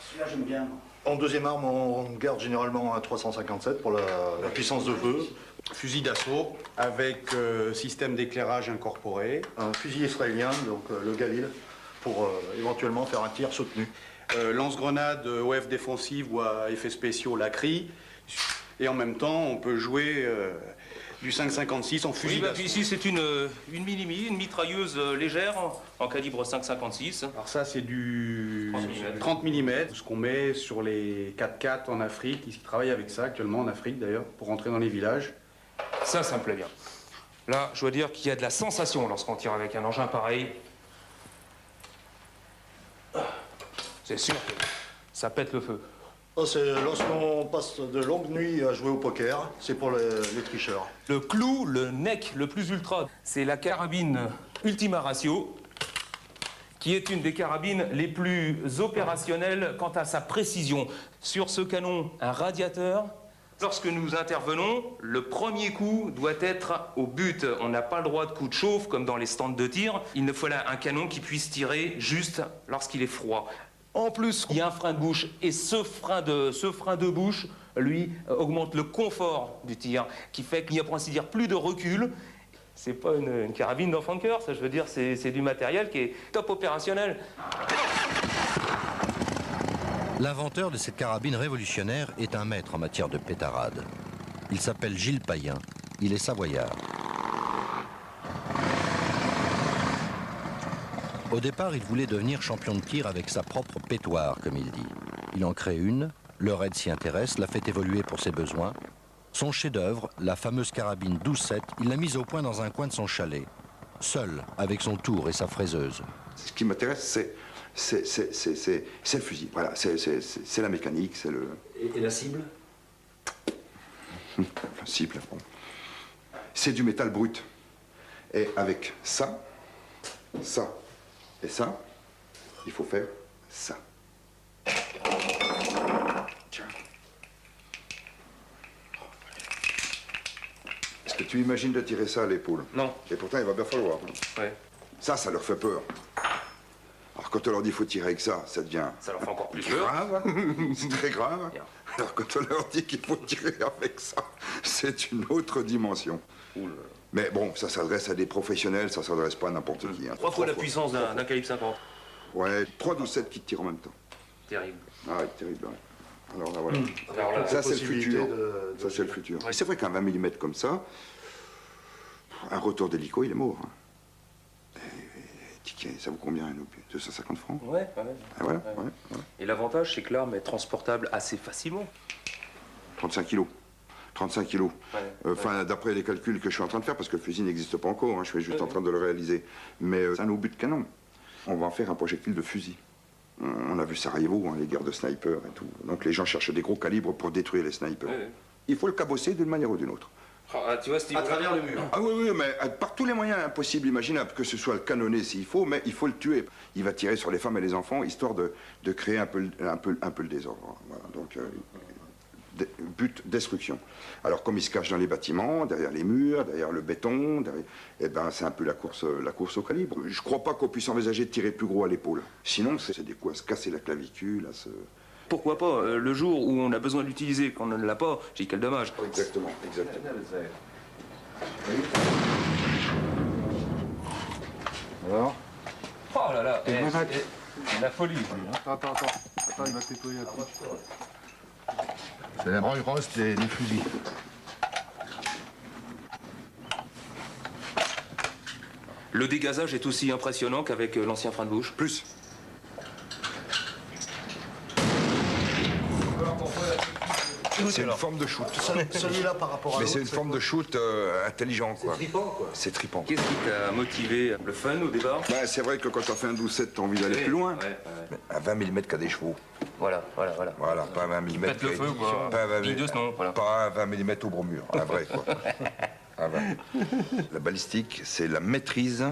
Celui-là j'aime bien. En deuxième arme, on garde généralement un 357 pour la puissance de feu. Fusil d'assaut avec système d'éclairage incorporé. Un fusil israélien, donc le Galil, pour éventuellement faire un tir soutenu. Lance-grenade OF défensive ou à effets spéciaux, la CRI. Et en même temps, on peut jouer du 5,56 en fusil d'assaut. Puis ici, c'est une Minimi, une mitrailleuse légère en calibre 5,56. Alors ça, c'est du 30 mm, ce qu'on met sur les 4x4 en Afrique. Ils travaillent avec ça actuellement en Afrique, d'ailleurs, pour rentrer dans les villages. Ça me plaît bien. Là, je dois dire qu'il y a de la sensation lorsqu'on tire avec un engin pareil. C'est sûr que ça pète le feu. Oh, c'est lorsqu'on passe de longues nuits à jouer au poker, c'est pour les tricheurs. Le clou, le neck le plus ultra, c'est la carabine Ultima Ratio, qui est une des carabines les plus opérationnelles quant à sa précision. Sur ce canon, un radiateur. Lorsque nous intervenons, le premier coup doit être au but. On n'a pas le droit de coup de chauffe comme dans les stands de tir. Il ne faut là un canon qui puisse tirer juste lorsqu'il est froid. En plus, il y a un frein de bouche et ce frein de bouche, lui, augmente le confort du tir, qui fait qu'il n'y a pour ainsi dire plus de recul. C'est pas une carabine d'enfant de cœur, ça, je veux dire, c'est du matériel qui est top opérationnel. L'inventeur de cette carabine révolutionnaire est un maître en matière de pétarade. Il s'appelle Gilles Payen, il est savoyard. Au départ, il voulait devenir champion de tir avec sa propre pétoire, comme il dit. Il en crée une, le raid s'y intéresse, l'a fait évoluer pour ses besoins. Son chef-d'œuvre, la fameuse carabine 12-7, il l'a mise au point dans un coin de son chalet, seul, avec son tour et sa fraiseuse. Ce qui m'intéresse, c'est le fusil. Voilà, c'est la mécanique, c'est le... Et la cible? La cible, bon. C'est du métal brut. Et avec ça et ça, il faut faire ça. Tiens. Est-ce que tu imagines de tirer ça à l'épaule? Non. Et pourtant, il va bien falloir. Ouais. Ça leur fait peur. Alors quand on leur dit qu'il faut tirer avec ça, ça devient... Ça leur fait encore plus peur. Grave. C'est très grave. Alors quand on leur dit qu'il faut tirer avec ça, c'est une autre dimension. Mais bon, ça s'adresse à des professionnels, ça s'adresse pas à n'importe qui. Hein. 3 fois la puissance d'un calibre 50. Ouais, 3 12-7 qui tirent en même temps. Terrible. Ah ouais, terrible, ouais. Alors là, voilà. Alors là, ça, c'est le futur. Ça, c'est le futur. C'est vrai qu'un 20 mm comme ça, un retour d'hélico, il est mort. Hein. Ticket, ça vaut combien un obus? 250 francs? Ouais. Ah, voilà, ouais. Et l'avantage, c'est que l'arme est transportable assez facilement. 35 kilos. 35 kilos. Enfin, d'après les calculs que je suis en train de faire, parce que le fusil n'existe pas encore, hein, je suis juste en train de le réaliser. Mais c'est un obus de canon. On va en faire un projectile de fusil. On a vu Sarajevo, hein, les guerres de snipers et tout. Donc les gens cherchent des gros calibres pour détruire les snipers. Il faut le cabosser d'une manière ou d'une autre. Ah, tu vois, à travers le mur. Ah oui, mais par tous les moyens impossibles, imaginables, que ce soit le canonner s'il faut, mais il faut le tuer. Il va tirer sur les femmes et les enfants, histoire de créer un peu le désordre. Voilà, donc, but destruction. Alors comme ils se cachent dans les bâtiments, derrière les murs, derrière le béton, eh ben, c'est un peu la course au calibre. Je ne crois pas qu'on puisse envisager de tirer plus gros à l'épaule. Sinon, c'est des coups à se casser la clavicule, à se... Pourquoi pas, le jour où on a besoin de l'utiliser, qu'on ne l'a pas, j'ai dit quel dommage. Exactement, exactement. Alors? Oh là là, la folie. Attends, il va t'étoyer un petit. C'est la branche grosse des fusils. Le dégazage est aussi impressionnant qu'avec l'ancien frein de bouche. Plus. C'est une forme de shoot. Celui-là par rapport à Mais l'autre, c'est une forme de shoot intelligent, quoi. C'est trippant, quoi. C'est trippant. Qu'est-ce qui t'a motivé? Le fun au départ? Bah, c'est vrai que quand tu as fait un 12-7, tu as envie d'aller plus loin. Mais un 20 mm qui a des chevaux. Voilà. Voilà, pas un 20 mm. Pète le feu, quoi. Pas un 20 Ligne de snow, voilà. Pas un 20 mm au bromure, un vrai, quoi. Un vrai. La balistique, c'est la maîtrise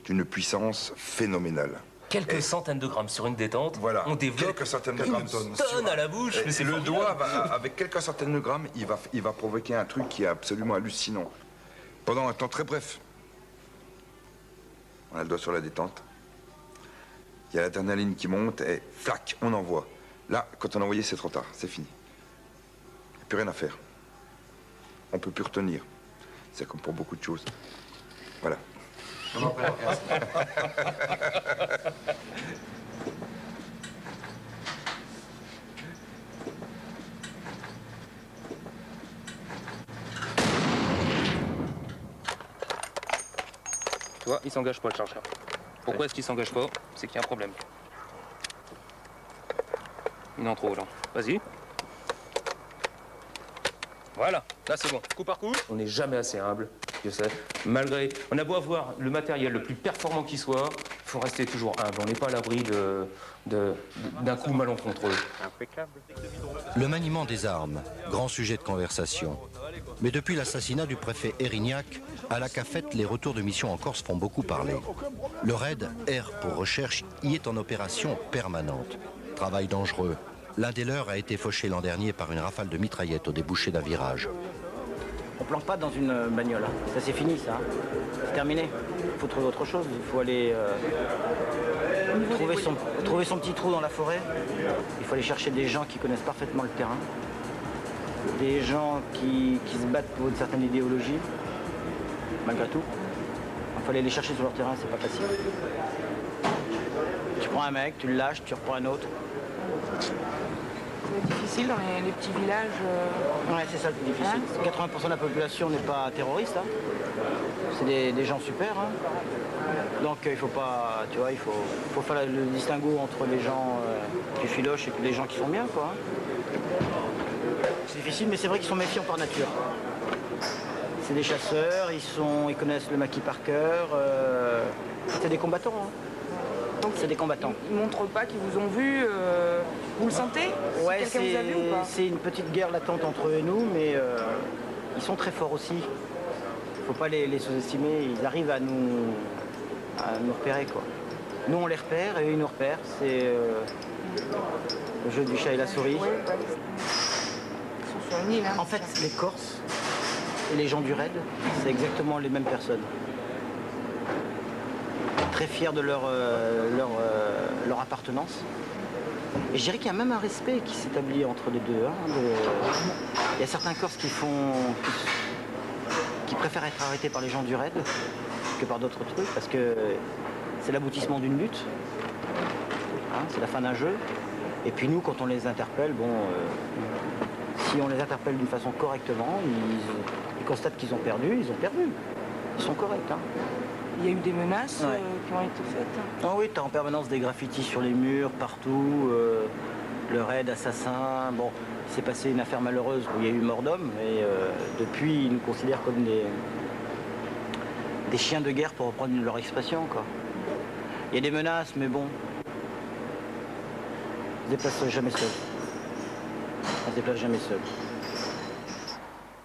d'une puissance phénoménale. Quelques centaines de grammes sur une détente, voilà. On développe quelques centaines de grammes. une tonne à la bouche. Et le doigt, avec quelques centaines de grammes, il va provoquer un truc qui est absolument hallucinant. Pendant un temps très bref. On a le doigt sur la détente. Il y a l'adrénaline qui monte et flac, on envoie. Là, quand on a envoyé, c'est trop tard, c'est fini. Il n'y a plus rien à faire. On ne peut plus retenir. C'est comme pour beaucoup de choses. Voilà. Tu vois, il s'engage pas le chargeur. Pourquoi est-ce qu'il s'engage pas? C'est qu'il y a un problème. Il est en trop là. Vas-y. Voilà, là c'est bon. Coup par coup. On n'est jamais assez humble, je sais. Malgré, on a beau avoir le matériel le plus performant qui soit, il faut rester toujours humble. On n'est pas à l'abri d'un coup malencontreux. Le maniement des armes, grand sujet de conversation. Mais depuis l'assassinat du préfet Erignac, à la cafette, les retours de mission en Corse font beaucoup parler. Le raid R pour recherche y est en opération permanente. Travail dangereux. L'un des leurs a été fauché l'an dernier par une rafale de mitraillettes au débouché d'un virage. On plante pas dans une bagnole. Ça c'est fini ça. C'est terminé. Il faut trouver autre chose. Il faut aller trouver son petit trou dans la forêt. Il faut aller chercher des gens qui connaissent parfaitement le terrain. Des gens qui se battent pour une certaine idéologie. Malgré tout. Il faut aller les chercher sur leur terrain, c'est pas facile. Tu prends un mec, tu le lâches, tu reprends un autre. C'est difficile dans les petits villages. Ouais, c'est ça le plus difficile. 80% de la population n'est pas terroriste. Hein. C'est des gens super. Hein. Donc il faut pas, tu vois, il faut faire le distinguo entre les gens qui filochent et puis les gens qui sont bien, quoi. C'est difficile, mais c'est vrai qu'ils sont méfiants par nature. C'est des chasseurs, ils connaissent le maquis par cœur. C'est des combattants. Hein. Donc c'est des combattants. Ils ne montrent pas qu'ils vous ont vu, vous le sentez? Ouais, quelqu'un vous a vu ou pas? c'est une petite guerre latente entre eux et nous, mais ils sont très forts aussi. Il ne faut pas les sous-estimer, ils arrivent à nous repérer, quoi. Nous on les repère et eux ils nous repèrent, c'est le jeu du chat et la souris. Oui, ouais. Ils sont sur une île, hein. En fait, les Corses et les gens du raid, c'est exactement les mêmes personnes. Très fiers de leur appartenance. Et je dirais qu'il y a même un respect qui s'établit entre les deux. Hein, il y a certains Corses qui préfèrent être arrêtés par les gens du raid que par d'autres trucs, parce que c'est l'aboutissement d'une lutte, hein, c'est la fin d'un jeu. Et puis nous, quand on les interpelle, bon, si on les interpelle d'une façon correctement, ils constatent qu'ils ont perdu, ils ont perdu. Ils sont corrects. Hein. Il y a eu des menaces qui ont été faites. Oh oui, tu as en permanence des graffitis sur les murs, partout, le raid, assassin. Bon, il s'est passé une affaire malheureuse où il y a eu mort d'homme, et depuis, ils nous considèrent comme des chiens de guerre, pour reprendre leur expression, quoi. Il y a des menaces, mais bon, on ne se déplace jamais seul. On se déplace jamais seul.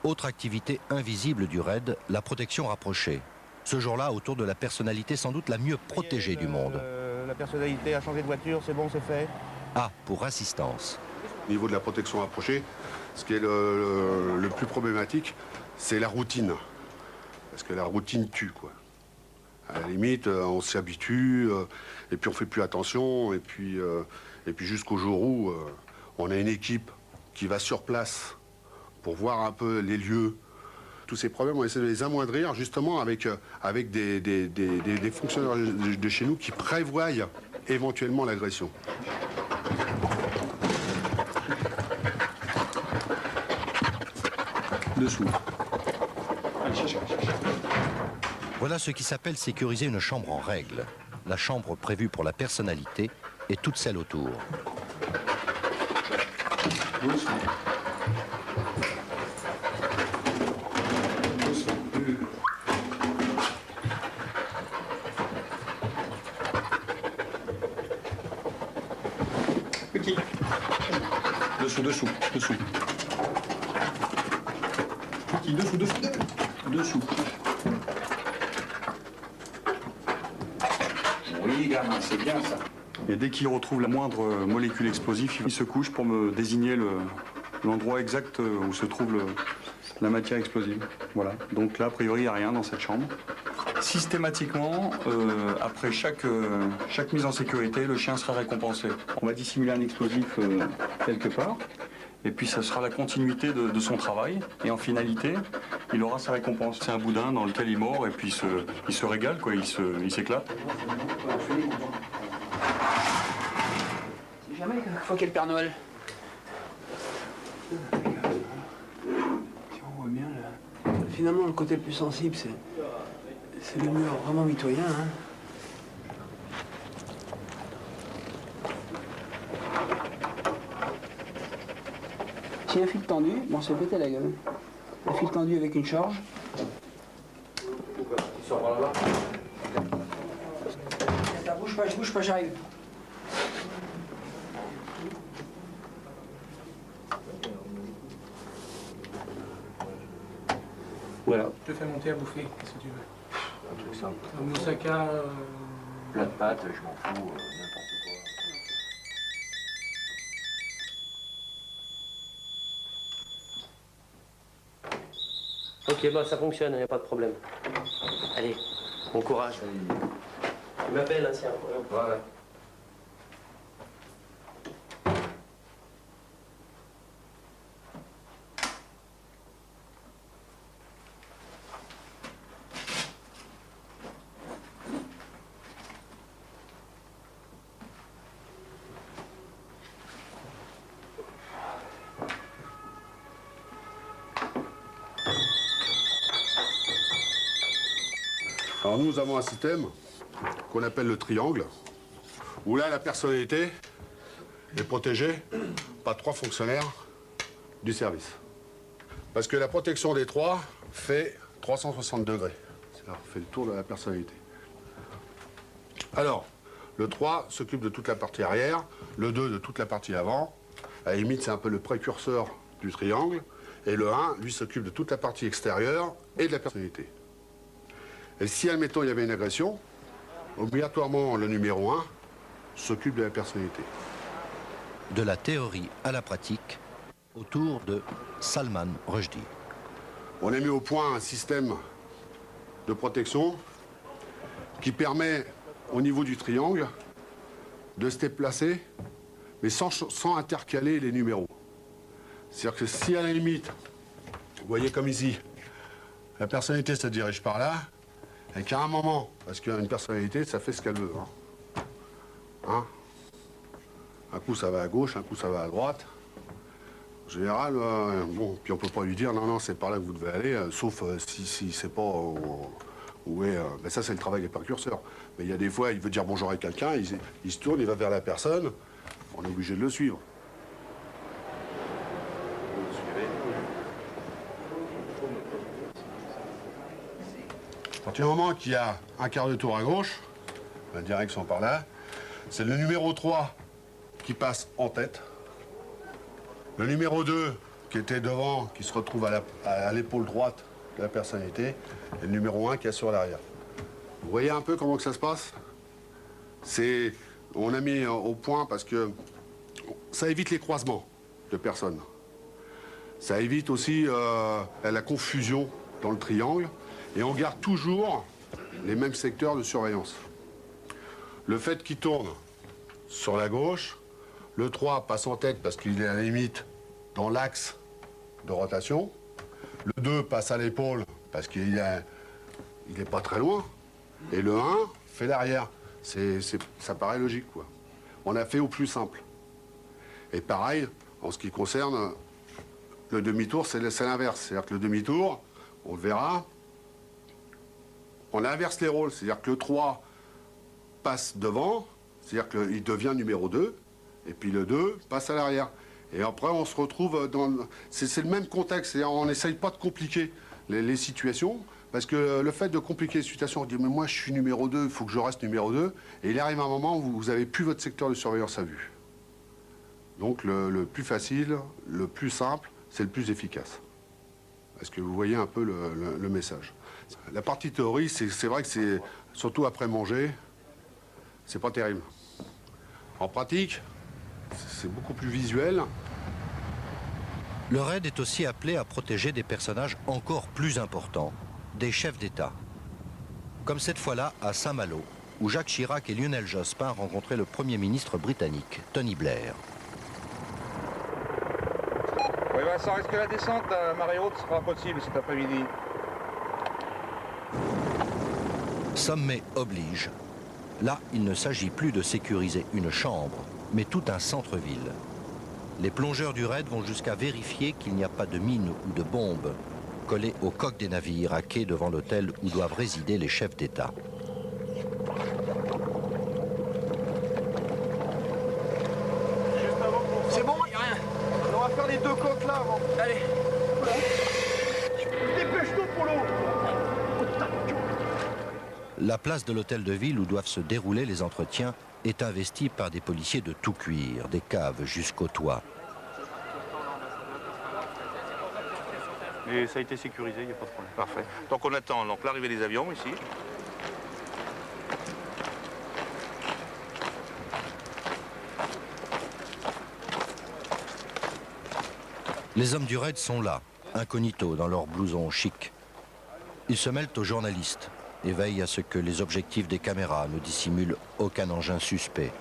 Autre activité invisible du raid, la protection rapprochée. Ce jour-là, autour de la personnalité sans doute la mieux protégée du monde. La personnalité a changé de voiture, c'est bon, c'est fait. A pour assistance. Au niveau de la protection rapprochée, ce qui est le plus problématique, c'est la routine. Parce que la routine tue, quoi. À la limite, on s'y habitue, et puis on fait plus attention, et puis jusqu'au jour où on a une équipe qui va sur place pour voir un peu les lieux. Tous ces problèmes, on essaie de les amoindrir justement avec des fonctionnaires de chez nous qui prévoient éventuellement l'agression. Dessous. Voilà ce qui s'appelle sécuriser une chambre en règle. La chambre prévue pour la personnalité et toutes celles autour. Petit. Dessous. Petit, dessous. Oui, gamin, c'est bien ça. Et dès qu'il retrouve la moindre molécule explosive, il se couche pour me désigner l'endroit exact où se trouve la matière explosive. Voilà. Donc là, a priori, il n'y a rien dans cette chambre. Systématiquement, après chaque mise en sécurité, le chien sera récompensé. On va dissimuler un explosif quelque part, et puis ça sera la continuité de son travail. Et en finalité, il aura sa récompense. C'est un boudin dans lequel il mord, et puis il se régale, quoi. Il s'éclate. C'est jamais une fois qu'est le Père Noël. Si on voit bien, là. Finalement, le côté le plus sensible, c'est le mur vraiment mitoyen. Hein. S'il y a un fil tendu, bon, c'est péter la gueule. Un fil tendu avec une charge. Tu sors par là-bas. Bouge pas, j'arrive. Voilà. Je te fais monter à bouffer, qu'est-ce que tu veux. Un truc simple. Un moussaka. Plat de pâtes, je m'en fous, n'importe quoi. Ok, bah ça fonctionne, il n'y a pas de problème. Allez, bon courage. Tu m'appelles, hein, s'il y a un problème. Voilà. Alors nous avons un système qu'on appelle le triangle, où là la personnalité est protégée par 3 fonctionnaires du service. Parce que la protection des 3 fait 360 degrés. C'est-à-dire fait le tour de la personnalité. Alors, le 3 s'occupe de toute la partie arrière, le 2 de toute la partie avant. À la limite, c'est un peu le précurseur du triangle. Et le 1, lui, s'occupe de toute la partie extérieure et de la personnalité. Et si, admettons, il y avait une agression, obligatoirement, le numéro 1 s'occupe de la personnalité. De la théorie à la pratique, autour de Salman Rushdie. On a mis au point un système de protection qui permet, au niveau du triangle, de se déplacer, mais sans intercaler les numéros. C'est-à-dire que si, à la limite, vous voyez comme ici, la personnalité se dirige par là, et qu'à un moment, parce qu'une personnalité, ça fait ce qu'elle veut. Hein? Un coup, ça va à gauche, un coup, ça va à droite. En général, bon, puis on peut pas lui dire, non, c'est par là que vous devez aller, sauf si c'est pas où est... ben ça, c'est le travail des précurseurs. Mais il y a des fois, il veut dire bonjour à quelqu'un, il se tourne, il va vers la personne, on est obligé de le suivre. À partir du moment qu'il y a un quart de tour à gauche, la direction par là, c'est le numéro 3 qui passe en tête. Le numéro 2 qui était devant, qui se retrouve à l'épaule droite de la personnalité, et le numéro 1 qui est sur l'arrière. Vous voyez un peu comment que ça se passe? On a mis au point parce que ça évite les croisements. de personnes. Ça évite aussi la confusion dans le triangle et on garde toujours les mêmes secteurs de surveillance. Le fait qu'il tourne sur la gauche, le 3 passe en tête parce qu'il est à la limite dans l'axe de rotation, le 2 passe à l'épaule parce qu'il n'est pas très loin, et le 1 fait l'arrière. Ça paraît logique, quoi. On a fait au plus simple. Et pareil, en ce qui concerne le demi-tour, c'est l'inverse. C'est-à-dire que le demi-tour, on le verra, on inverse les rôles. C'est-à-dire que le 3 passe devant, c'est-à-dire qu'il devient numéro 2, et puis le 2 passe à l'arrière. Et après, on se retrouve dans... C'est le même contexte, c'est-à-dire on n'essaye pas de compliquer les situations, parce que le fait de compliquer les situations, on dit, mais moi je suis numéro 2, il faut que je reste numéro 2, et il arrive un moment où vous n'avez plus votre secteur de surveillance à vue. Donc le plus facile, le plus simple, c'est le plus efficace. Est-ce que vous voyez un peu le message? La partie théorie, c'est vrai que c'est, surtout après manger, c'est pas terrible. En pratique, c'est beaucoup plus visuel. Le raid est aussi appelé à protéger des personnages encore plus importants, des chefs d'État. Comme cette fois-là à Saint-Malo, où Jacques Chirac et Lionel Jospin rencontraient le Premier ministre britannique, Tony Blair. Oui, Vincent, est-ce que la descente à marée haute sera possible cet après-midi? Sommet oblige. Là, il ne s'agit plus de sécuriser une chambre, mais tout un centre-ville. Les plongeurs du raid vont jusqu'à vérifier qu'il n'y a pas de mines ou de bombes collées aux coques des navires à quai devant l'hôtel où doivent résider les chefs d'État. C'est bon, il n'y a rien. On va faire les 2 coques là avant. Allez. Dépêche-toi pour l'eau. La place de l'hôtel de ville où doivent se dérouler les entretiens est investie par des policiers de tout cuir, des caves jusqu'au toit. Et ça a été sécurisé, il n'y a pas de problème. Parfait. Donc on attend l'arrivée des avions ici. Les hommes du raid sont là, incognito dans leurs blousons chics. Ils se mêlent aux journalistes et veillent à ce que les objectifs des caméras ne dissimulent aucun engin suspect.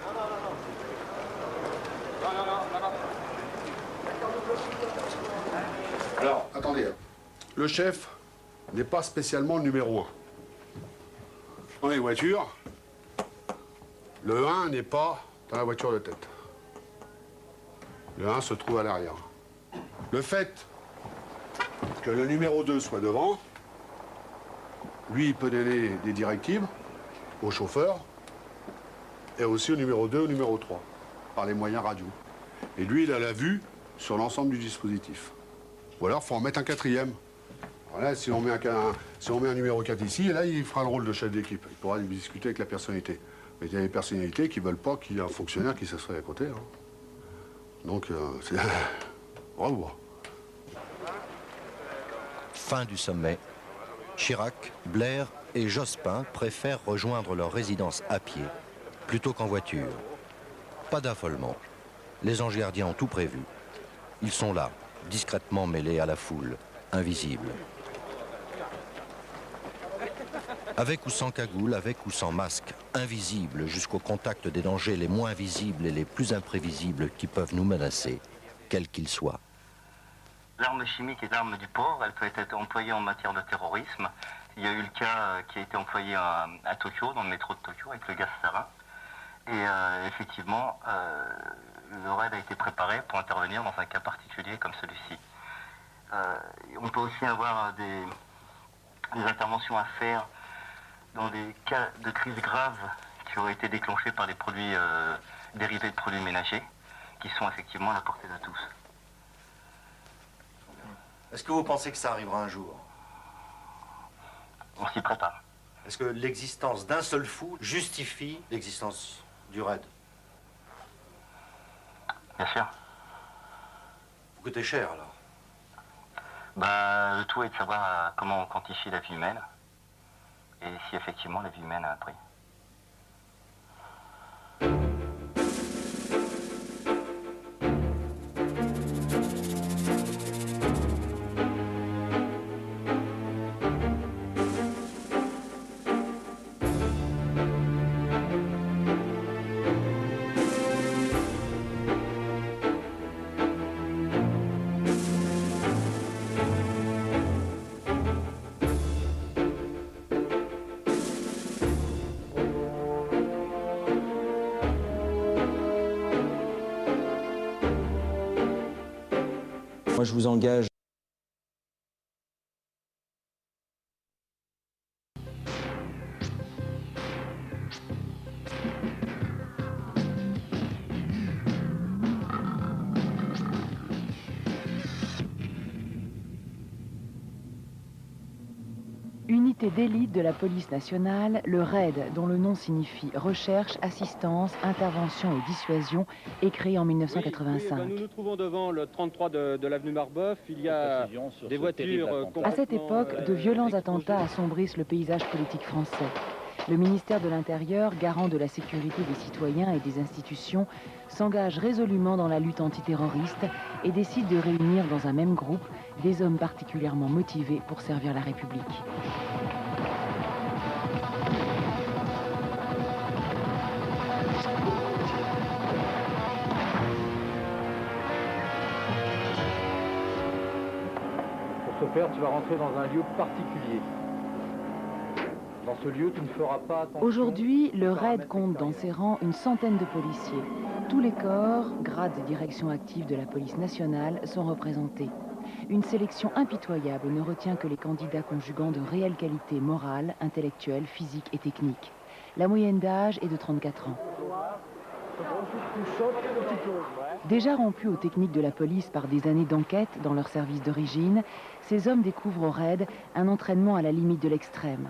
Alors, attendez, le chef n'est pas spécialement le numéro 1. Dans les voitures, le 1 n'est pas dans la voiture de tête. Le 1 se trouve à l'arrière. Le fait que le numéro 2 soit devant, lui, il peut donner des directives au chauffeur et aussi au numéro 2 et au numéro 3, par les moyens radio. Et lui, il a la vue sur l'ensemble du dispositif. Ou alors, il faut en mettre un 4e. Voilà, si on met un numéro 4 ici, et là, il fera le rôle de chef d'équipe. Il pourra discuter avec la personnalité. Mais il y a des personnalités qui ne veulent pas qu'il y ait un fonctionnaire qui s'assoie à côté. Hein. Donc, c'est... Bravo. Fin du sommet. Chirac, Blair et Jospin préfèrent rejoindre leur résidence à pied plutôt qu'en voiture. Pas d'affolement. Les anges gardiens ont tout prévu. Ils sont là, discrètement mêlés à la foule, invisibles. Avec ou sans cagoule, avec ou sans masque, invisibles jusqu'au contact des dangers les moins visibles et les plus imprévisibles qui peuvent nous menacer, quels qu'ils soient. L'arme chimique est l'arme du pauvre, elle peut être employée en matière de terrorisme. Il y a eu le cas qui a été employé à Tokyo, dans le métro de Tokyo, avec le gaz sarin. Et effectivement, le raid a été préparé pour intervenir dans un cas particulier comme celui-ci. On peut aussi avoir des interventions à faire dans des cas de crise grave qui auraient été déclenchés par des produits dérivés de produits ménagers, qui sont effectivement à la portée de tous. Est-ce que vous pensez que ça arrivera un jour? On s'y prépare. Est-ce que l'existence d'un seul fou justifie l'existence du raid? Bien sûr. Vous coûtez cher, alors? Le tout est de savoir comment on quantifie la vie humaine et si effectivement la vie humaine a un prix. Moi, je vous engage. Unité d'élite de la police nationale, le RAID, dont le nom signifie Recherche, Assistance, Intervention et Dissuasion, est créé en 1985. Nous nous trouvons devant le 33 de l'avenue Marbeuf. Il y a des voitures... À cette époque, de violents attentats assombrissent le paysage politique français. Le ministère de l'Intérieur, garant de la sécurité des citoyens et des institutions, s'engage résolument dans la lutte antiterroriste et décide de réunir dans un même groupe des hommes particulièrement motivés pour servir la République. Pour ce faire, tu vas rentrer dans un lieu particulier. Dans ce lieu, tu ne feras pas attention. Aujourd'hui, le RAID compte dans ses rangs une centaine de policiers. Tous les corps, grades et directions actives de la police nationale sont représentés. Une sélection impitoyable ne retient que les candidats conjuguant de réelles qualités morales, intellectuelles, physiques et techniques. La moyenne d'âge est de 34 ans. Déjà rompus aux techniques de la police par des années d'enquête dans leur service d'origine, ces hommes découvrent au RAID un entraînement à la limite de l'extrême.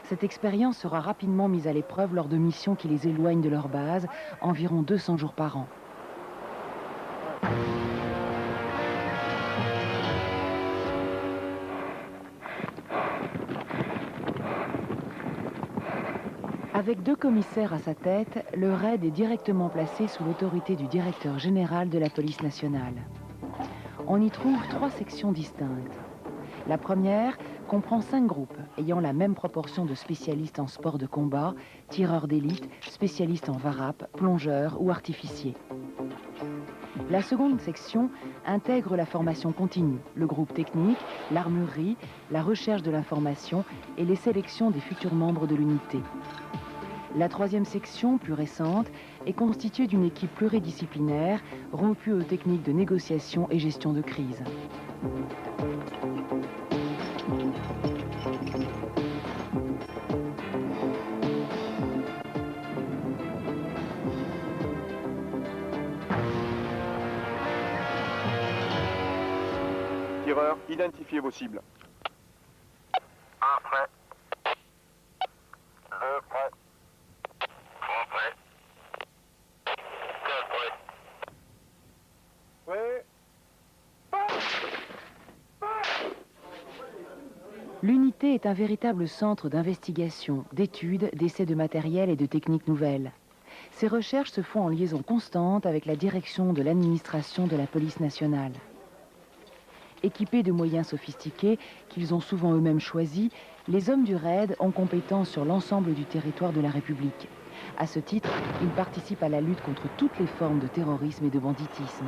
Cette expérience sera rapidement mise à l'épreuve lors de missions qui les éloignent de leur base, environ 200 jours par an. Avec 2 commissaires à sa tête, le RAID est directement placé sous l'autorité du directeur général de la police nationale. On y trouve 3 sections distinctes. La première comprend 5 groupes ayant la même proportion de spécialistes en sport de combat, tireurs d'élite, spécialistes en varap, plongeurs ou artificiers. La seconde section intègre la formation continue, le groupe technique, l'armurerie, la recherche de l'information et les sélections des futurs membres de l'unité. La troisième section, plus récente, est constituée d'une équipe pluridisciplinaire rompue aux techniques de négociation et gestion de crise. Tireur, identifiez vos cibles. 1 prêt. 2 prêt. 3 prêt. 4 prêt. Ouais. L'unité est un véritable centre d'investigation, d'études, d'essais de matériel et de techniques nouvelles. Ces recherches se font en liaison constante avec la direction de l'administration de la police nationale. Équipés de moyens sophistiqués qu'ils ont souvent eux-mêmes choisis, les hommes du RAID ont compétence sur l'ensemble du territoire de la République. À ce titre, ils participent à la lutte contre toutes les formes de terrorisme et de banditisme.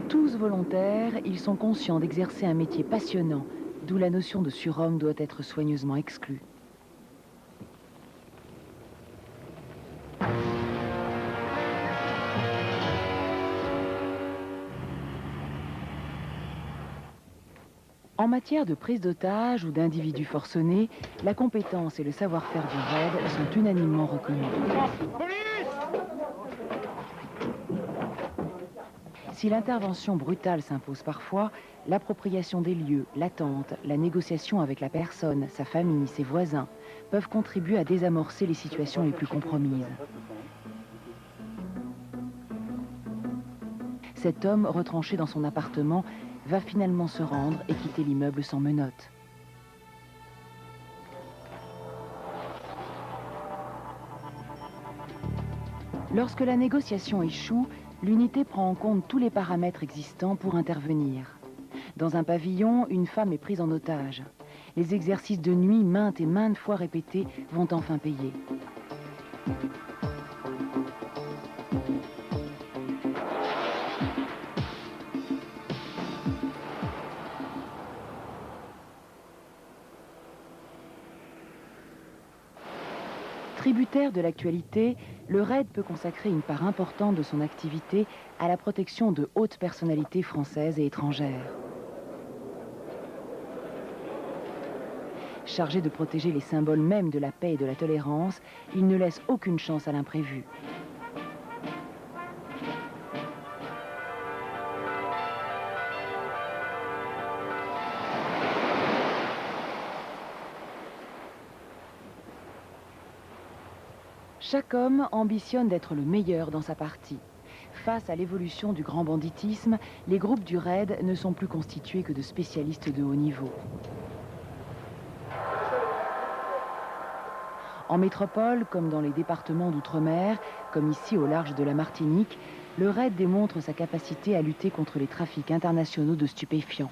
Tous volontaires, ils sont conscients d'exercer un métier passionnant, d'où la notion de surhomme doit être soigneusement exclue. En matière de prise d'otages ou d'individus forcenés, la compétence et le savoir-faire du RAID sont unanimement reconnus. Si l'intervention brutale s'impose parfois, l'appropriation des lieux, l'attente, la négociation avec la personne, sa famille, ses voisins, peuvent contribuer à désamorcer les situations les plus compromises. Cet homme, retranché dans son appartement, va finalement se rendre et quitter l'immeuble sans menottes. Lorsque la négociation échoue, l'unité prend en compte tous les paramètres existants pour intervenir. Dans un pavillon, une femme est prise en otage. Les exercices de nuit maintes et maintes fois répétés vont enfin payer. Tributaire de l'actualité, le RAID peut consacrer une part importante de son activité à la protection de hautes personnalités françaises et étrangères. Chargé de protéger les symboles mêmes de la paix et de la tolérance, il ne laisse aucune chance à l'imprévu. Chaque homme ambitionne d'être le meilleur dans sa partie. Face à l'évolution du grand banditisme, les groupes du RAID ne sont plus constitués que de spécialistes de haut niveau. En métropole, comme dans les départements d'outre-mer, comme ici au large de la Martinique, le RAID démontre sa capacité à lutter contre les trafics internationaux de stupéfiants.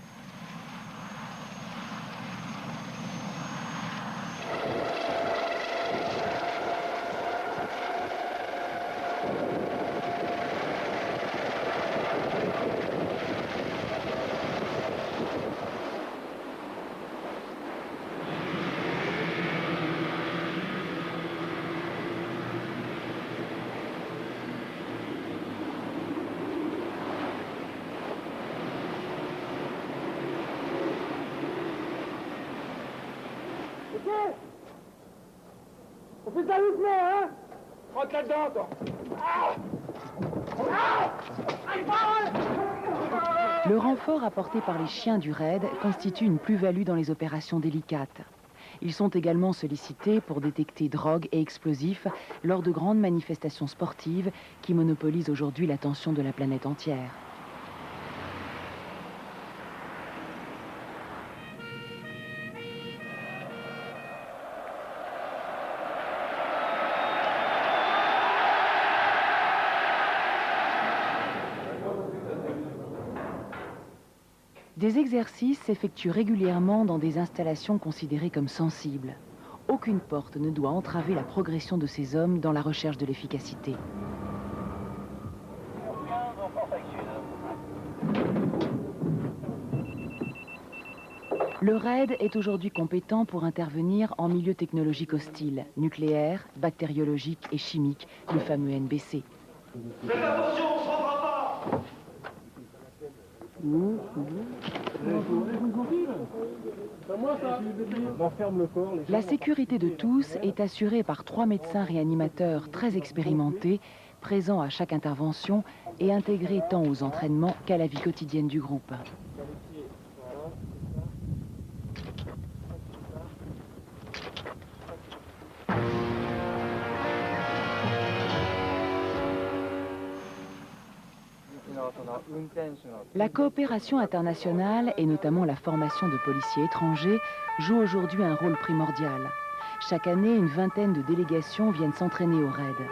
On fait ça doucement, hein? Rentre là-dedans, toi. Le renfort apporté par les chiens du RAID constitue une plus-value dans les opérations délicates. Ils sont également sollicités pour détecter drogues et explosifs lors de grandes manifestations sportives qui monopolisent aujourd'hui l'attention de la planète entière. Des exercices s'effectuent régulièrement dans des installations considérées comme sensibles. Aucune porte ne doit entraver la progression de ces hommes dans la recherche de l'efficacité. Le RAID est aujourd'hui compétent pour intervenir en milieu technologique hostile, nucléaire, bactériologique et chimique, le fameux NBC. Faites attention, on se rendra pas. La sécurité de tous est assurée par 3 médecins réanimateurs très expérimentés, présents à chaque intervention et intégrés tant aux entraînements qu'à la vie quotidienne du groupe. La coopération internationale, et notamment la formation de policiers étrangers, joue aujourd'hui un rôle primordial. Chaque année, une vingtaine de délégations viennent s'entraîner au RAID. Il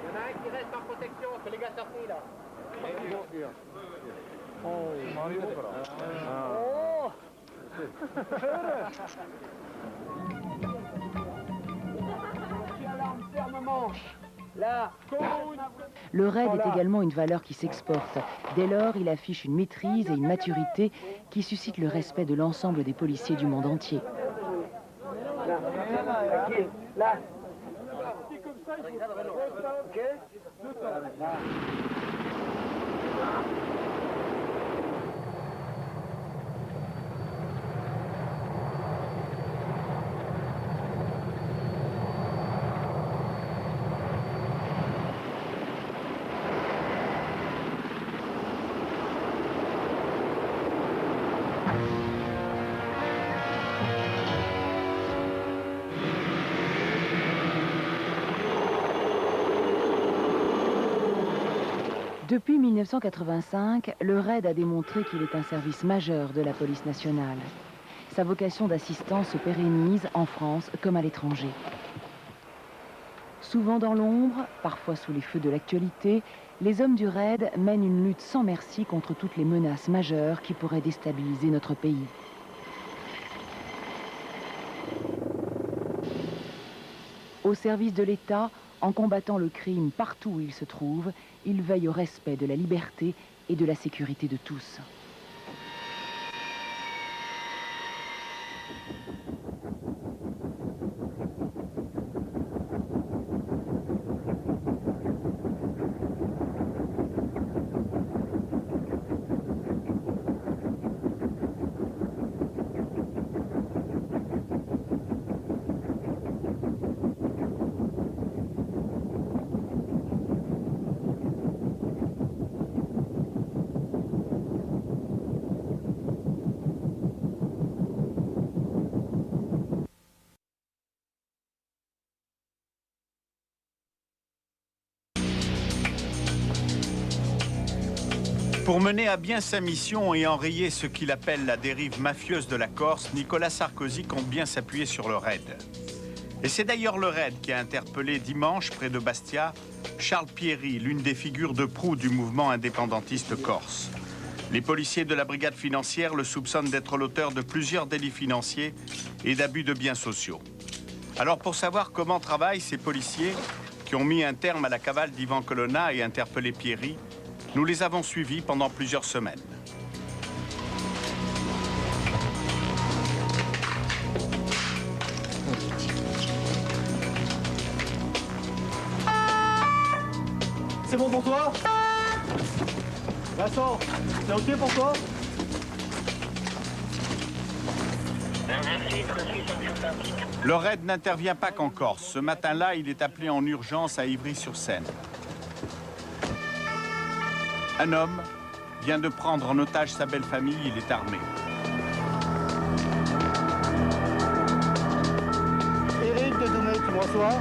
y en a un qui reste en protection, c'est les gars sortis là. Le RAID est également une valeur qui s'exporte. Dès lors, il affiche une maîtrise et une maturité qui suscitent le respect de l'ensemble des policiers du monde entier. Là. Depuis 1985, le RAID a démontré qu'il est un service majeur de la police nationale. Sa vocation d'assistance se pérennise en France comme à l'étranger. Souvent dans l'ombre, parfois sous les feux de l'actualité, les hommes du RAID mènent une lutte sans merci contre toutes les menaces majeures qui pourraient déstabiliser notre pays. Au service de l'État En combattant le crime partout où il se trouve, il veille au respect de la liberté et de la sécurité de tous. Pour mener à bien sa mission et enrayer ce qu'il appelle la dérive mafieuse de la Corse, Nicolas Sarkozy compte bien s'appuyer sur le RAID. Et c'est d'ailleurs le RAID qui a interpellé dimanche, près de Bastia, Charles Pierry, l'une des figures de proue du mouvement indépendantiste corse. Les policiers de la brigade financière le soupçonnent d'être l'auteur de plusieurs délits financiers et d'abus de biens sociaux. Alors pour savoir comment travaillent ces policiers qui ont mis un terme à la cavale d'Ivan Colonna et interpellé Pierry, nous les avons suivis pendant plusieurs semaines. C'est bon pour toi? Vincent, c'est ok pour toi? Le RAID n'intervient pas qu'en Corse. Ce matin-là, il est appelé en urgence à Ivry-sur-Seine. Un homme vient de prendre en otage sa belle famille, il est armé. Eric de Doumet, tu me reçois?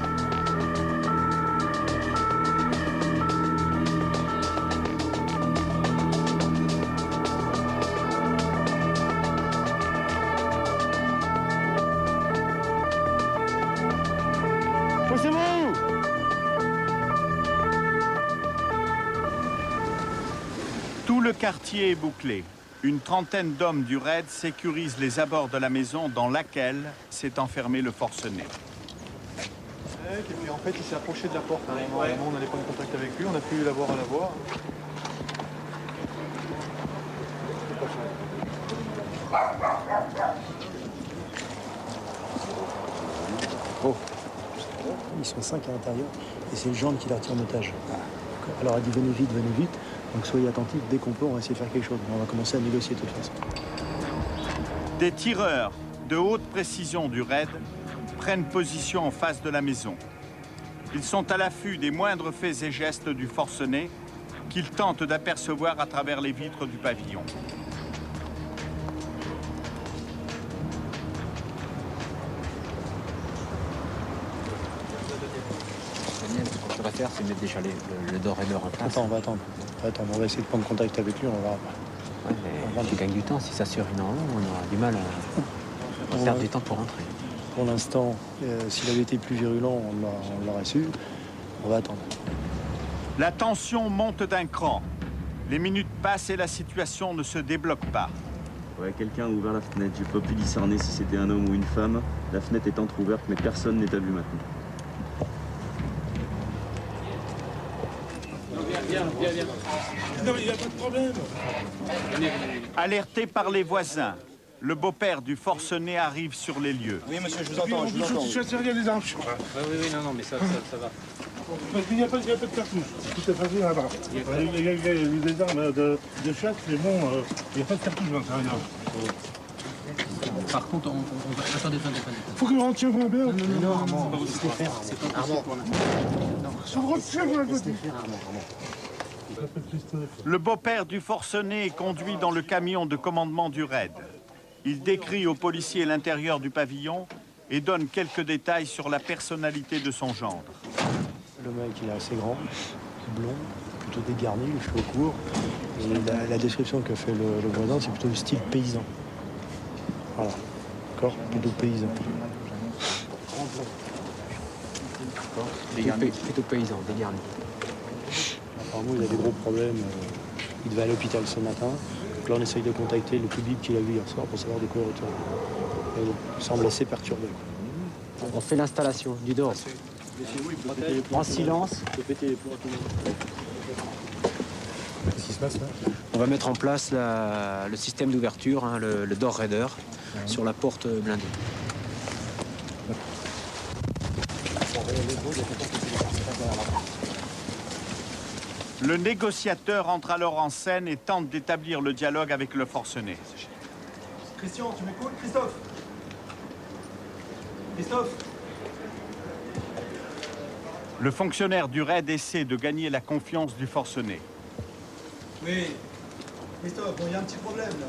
Poussez-vous! Tout le quartier est bouclé. Une trentaine d'hommes du RAID sécurisent les abords de la maison dans laquelle s'est enfermé le forcené. Et puis en fait, il s'est approché de la porte. On n'allait pas en contact avec lui, on a pu l'avoir à la voir. Oh. Ils sont 5 à l'intérieur et c'est le gendarme qui la retire en otage. Alors elle dit venez vite, venez vite. Donc soyez attentifs, dès qu'on peut, on va essayer de faire quelque chose. On va commencer à négocier de toute façon. Des tireurs de haute précision du RAID prennent position en face de la maison. Ils sont à l'affût des moindres faits et gestes du forcené qu'ils tentent d'apercevoir à travers les vitres du pavillon. Daniel, ce qu'on pourrait faire, c'est mettre déjà le doré en place. Attends, on va attendre. On va essayer de prendre contact avec lui, on va... Ouais, mais tu gagnes du temps. Si ça surine en haut, on aura du mal à perdre du temps pour rentrer. Pour l'instant, s'il avait été plus virulent, on l'aurait su. On va attendre. La tension monte d'un cran. Les minutes passent et la situation ne se débloque pas. Ouais, quelqu'un a ouvert la fenêtre. J'ai pas pu discerner si c'était un homme ou une femme. La fenêtre est entrouverte, mais personne n'est à vue maintenant. Viens. Non, il n'y a pas de problème. Alerté par les voisins, le beau-père du forcené arrive sur les lieux. Oui, monsieur, je vous entends. Je suis attiré des armes, je crois. Oui, non, mais ça va. Il n'y a pas de cartouche. C'est tout à fait là-bas. Il y a des armes de chasse, mais bon, il n'y a pas de cartouche dans l'intérieur. Par contre, on va... Attendez. Faut que vous rentriez bien. Non, Armand, c'est pas possible pour Le beau-père du forcené est conduit dans le camion de commandement du RAID. Il décrit aux policiers l'intérieur du pavillon et donne quelques détails sur la personnalité de son gendre. Le mec, il est assez grand, blond, plutôt dégarni, les cheveux courts. Et la description que fait le voisin, c'est plutôt du style paysan. Voilà, d'accord, plutôt paysan. Plutôt paysan, dégarni. Apparemment, il a des gros problèmes. Il devait aller à l'hôpital ce matin. Donc là, on essaye de contacter le public qu'il a vu hier soir pour savoir de quoi il retourne. Mais bon, il semble assez perturbé. On fait l'installation du dos. En silence. On va mettre en place le système d'ouverture, hein, le door raider, sur la porte blindée. Le négociateur entre alors en scène et tente d'établir le dialogue avec le forcené. Christian, tu m'écoutes? Christophe? Christophe? Le fonctionnaire du raid essaie de gagner la confiance du forcené. Oui. Christophe, bon, il y a un petit problème là.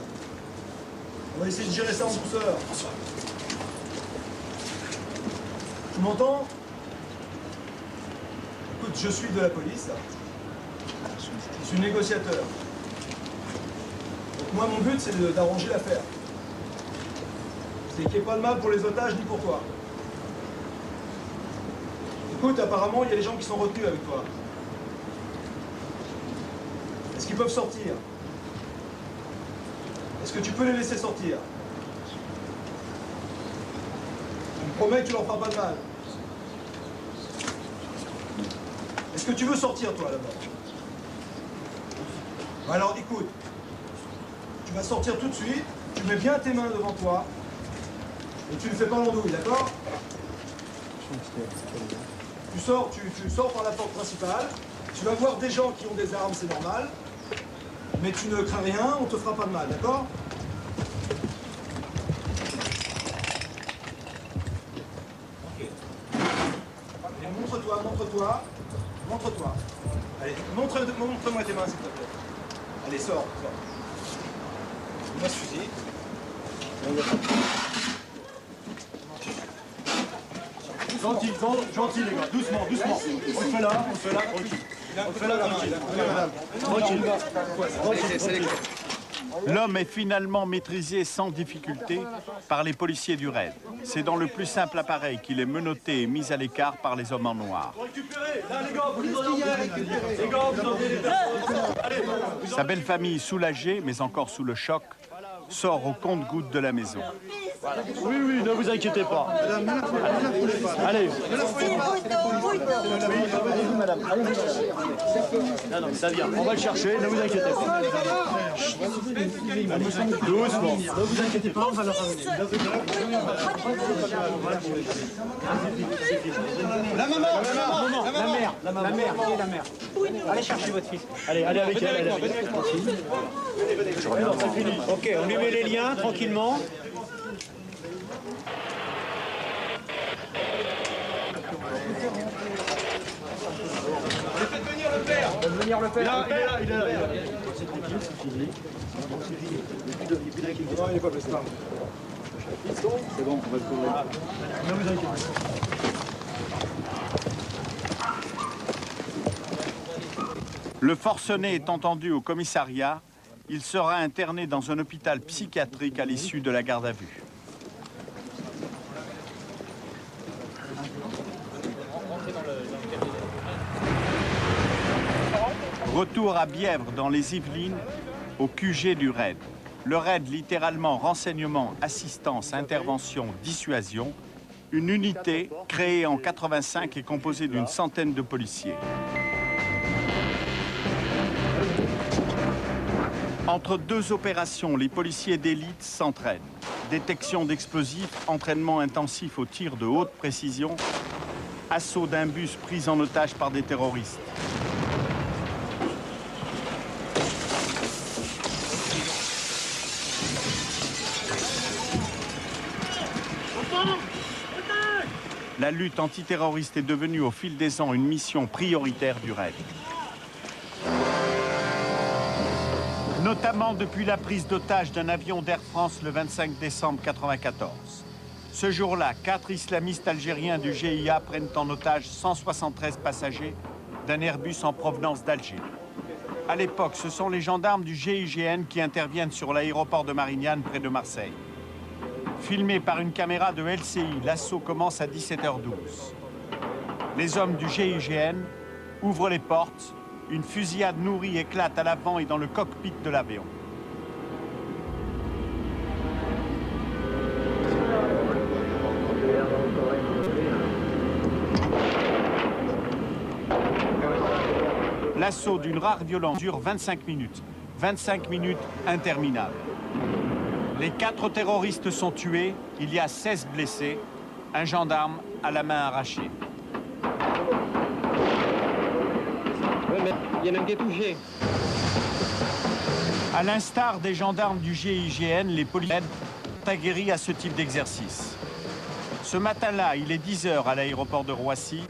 On va essayer de gérer ça en douceur. Tu m'entends? Écoute, je suis de la police. Je suis négociateur. Donc moi, mon but, c'est d'arranger l'affaire. C'est qu'il n'y ait pas de mal pour les otages ni pour toi. Écoute, apparemment, il y a des gens qui sont retenus avec toi. Est-ce qu'ils peuvent sortir? Est-ce que tu peux les laisser sortir? Tu me promets que tu leur feras pas de mal. Est-ce que tu veux sortir, toi, là-bas? Alors, écoute. Tu vas sortir tout de suite, tu mets bien tes mains devant toi, et tu ne fais pas l'andouille, d'accord? Tu sors par la porte principale, tu vas voir des gens qui ont des armes, c'est normal, mais tu ne crains rien, on te fera pas de mal, d'accord? Ok. Allez, montre-toi. Allez, montre-moi tes mains, s'il te plaît. Allez, sors. Moi, ce fusil. Gentil, les gars. Doucement. On le fait là, tranquille. Tranquille. L'homme est finalement maîtrisé sans difficulté par les policiers du raid. C'est dans le plus simple appareil qu'il est menotté et mis à l'écart par les hommes en noir. Sa belle famille, soulagée, mais encore sous le choc, sort au compte-gouttes de la maison. Oui, ne vous inquiétez pas. Allez. Madame. Non, ça vient. On va le chercher, ne vous inquiétez pas. Doucement. Ne vous inquiétez pas, on va le ramener. La mère. Qui est la mère? Allez chercher votre fils. Allez avec elle. C'est fini. Ok, on lui met les liens tranquillement. Faites venir le père. Il est là. C'est fini. Non, il n'est pas blessé. C'est bon, on va le couvrir. Ne vous inquiétez pas. Le forcené est entendu au commissariat. Il sera interné dans un hôpital psychiatrique à l'issue de la garde à vue. Retour à Bièvre, dans les Yvelines, au QG du raid. Le raid, littéralement renseignement, assistance, intervention, dissuasion. Une unité créée en 85 et composée d'une centaine de policiers. Entre deux opérations, les policiers d'élite s'entraînent. Détection d'explosifs, entraînement intensif au tir de haute précision, assaut d'un bus pris en otage par des terroristes. La lutte antiterroriste est devenue au fil des ans une mission prioritaire du raid. Notamment depuis la prise d'otage d'un avion d'Air France le 25 décembre 1994. Ce jour-là, 4 islamistes algériens du GIA prennent en otage 173 passagers d'un Airbus en provenance d'Alger. À l'époque, ce sont les gendarmes du GIGN qui interviennent sur l'aéroport de Marignane, près de Marseille. Filmé par une caméra de LCI, l'assaut commence à 17h12. Les hommes du GIGN ouvrent les portes. Une fusillade nourrie éclate à l'avant et dans le cockpit de l'avion. L'assaut d'une rare violence dure 25 minutes. 25 minutes interminables. Les 4 terroristes sont tués, il y a 16 blessés, un gendarme à la main arrachée. Oui, mais il y en a un qui est touché. À l'instar des gendarmes du GIGN, les policiers sont aguerris à ce type d'exercice. Ce matin-là, il est 10 h à l'aéroport de Roissy.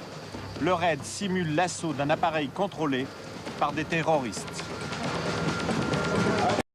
Le raid simule l'assaut d'un appareil contrôlé par des terroristes.